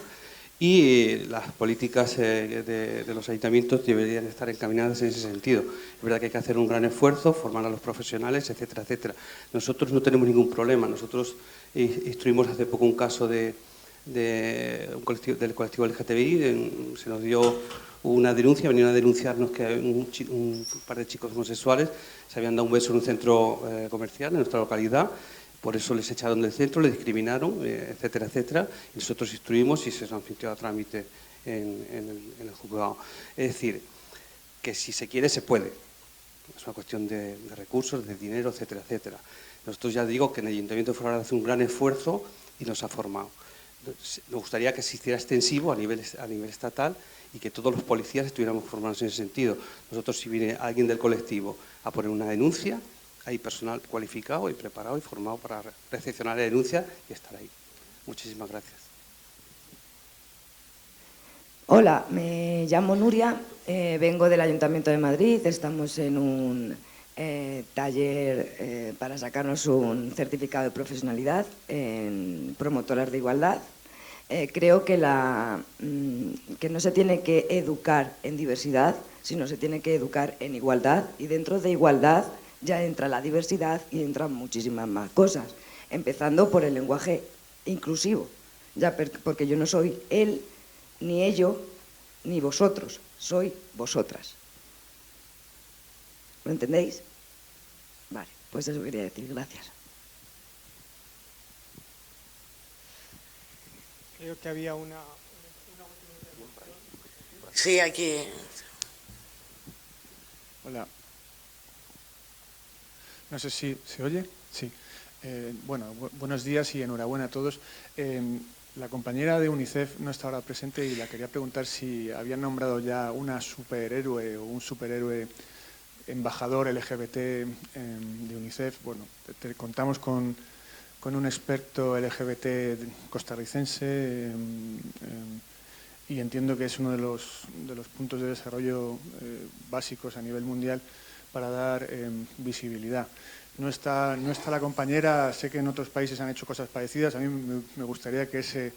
y las políticas de los ayuntamientos deberían estar encaminadas en ese sentido. Es verdad que hay que hacer un gran esfuerzo, formar a los profesionales, etcétera, etcétera. Nosotros no tenemos ningún problema. Nosotros instruimos hace poco un caso del colectivo LGTBI, se nos dio una denuncia, venían a denunciarnos que un par de chicos homosexuales se habían dado un beso en un centro comercial en nuestra localidad. Por eso les echaron del centro, les discriminaron, etcétera, etcétera. Y nosotros instruimos y se sometió a trámite en el juzgado. Es decir, que si se quiere, se puede. Es una cuestión de recursos, de dinero, etcétera, etcétera. Nosotros ya digo que en el Ayuntamiento de Fuenlabrada hace un gran esfuerzo y nos ha formado. Nos gustaría que se hiciera extensivo a nivel estatal y que todos los policías estuviéramos formados en ese sentido. Nosotros, si viene alguien del colectivo a poner una denuncia, hay personal cualificado y preparado y formado para recepcionar la denuncia y estar ahí. Muchísimas gracias. Hola, me llamo Nuria, vengo del Ayuntamiento de Madrid. Estamos en un taller para sacarnos un certificado de profesionalidad en promotoras de igualdad. Creo que no se tiene que educar en diversidad, sino se tiene que educar en igualdad, y dentro de igualdad ya entra la diversidad y entran muchísimas más cosas, empezando por el lenguaje inclusivo, ya porque yo no soy él, ni ello, ni vosotros, soy vosotras. ¿Lo entendéis? Vale, pues eso quería decir, gracias. Creo que había una... Sí, aquí. Hola. No sé si se oye. Sí. Bueno, buenos días y enhorabuena a todos. La compañera de UNICEF no está ahora presente y la quería preguntar si habían nombrado ya una superhéroe o un superhéroe embajador LGBT de UNICEF. Bueno, contamos con un experto LGBT costarricense y entiendo que es uno de los puntos de desarrollo básicos a nivel mundial para dar visibilidad. No está la compañera, sé que en otros países han hecho cosas parecidas, a mí me gustaría que ese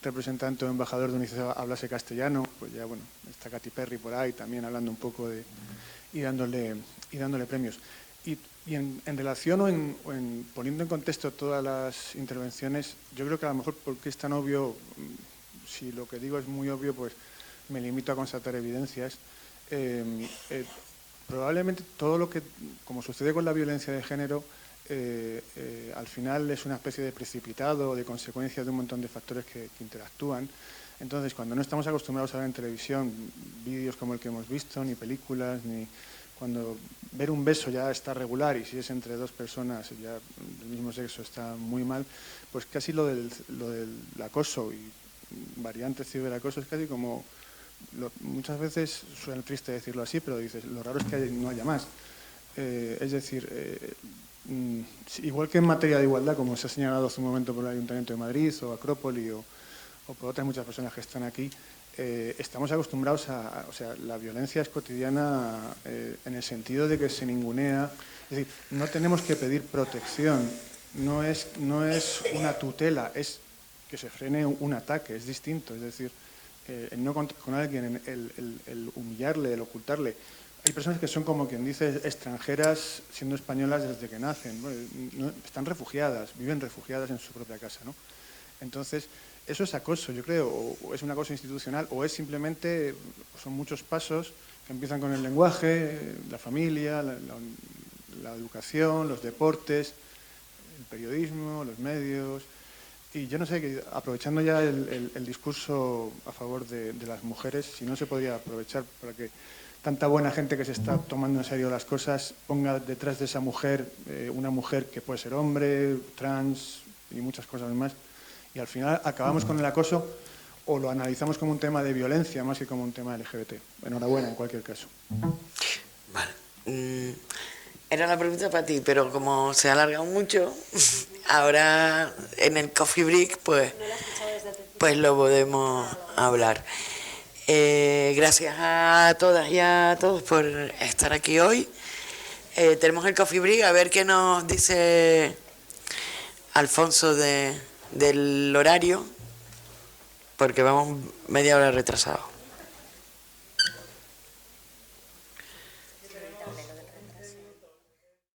representante o embajador de UNICEF hablase castellano, pues ya bueno, está Katy Perry por ahí también hablando un poco y dándole premios. Y en relación o en poniendo en contexto todas las intervenciones, yo creo que a lo mejor porque es tan obvio, si lo que digo es muy obvio, pues me limito a constatar evidencias. Probablemente todo lo que, como sucede con la violencia de género, al final es una especie de precipitado, de consecuencia de un montón de factores que interactúan. Entonces, cuando no estamos acostumbrados a ver en televisión vídeos como el que hemos visto, ni películas, ni cuando ver un beso ya está regular y si es entre dos personas ya del mismo sexo está muy mal, pues casi lo del acoso y variantes ciberacoso es casi como... muchas veces suena triste decirlo así, pero dices, lo raro es que no haya más. Es decir, igual que en materia de igualdad, como se ha señalado hace un momento por el Ayuntamiento de Madrid o Acrópoli o por otras muchas personas que están aquí, estamos acostumbrados a... O sea, la violencia es cotidiana en el sentido de que se ningunea. Es decir, no tenemos que pedir protección, no es una tutela, es que se frene un ataque, es distinto. Es decir, el no contar con alguien, el humillarle, el ocultarle. Hay personas que son, como quien dice, extranjeras siendo españolas desde que nacen. Bueno, están refugiadas, viven refugiadas en su propia casa, ¿no? Entonces, eso es acoso, yo creo, o es un acoso institucional, o es simplemente, son muchos pasos que empiezan con el lenguaje, la familia, la educación, los deportes, el periodismo, los medios... Y yo no sé, aprovechando ya el discurso a favor de las mujeres, si no se podría aprovechar para que tanta buena gente que se está tomando en serio las cosas ponga detrás de esa mujer una mujer que puede ser hombre, trans y muchas cosas más. Y al final acabamos con el acoso o lo analizamos como un tema de violencia más que como un tema LGBT. Enhorabuena en cualquier caso. Vale. Era la pregunta para ti, pero como se ha alargado mucho, ahora en el coffee break pues lo podemos hablar. Gracias a todas y a todos por estar aquí hoy. Tenemos el coffee break, a ver qué nos dice Alfonso del horario, porque vamos media hora retrasados.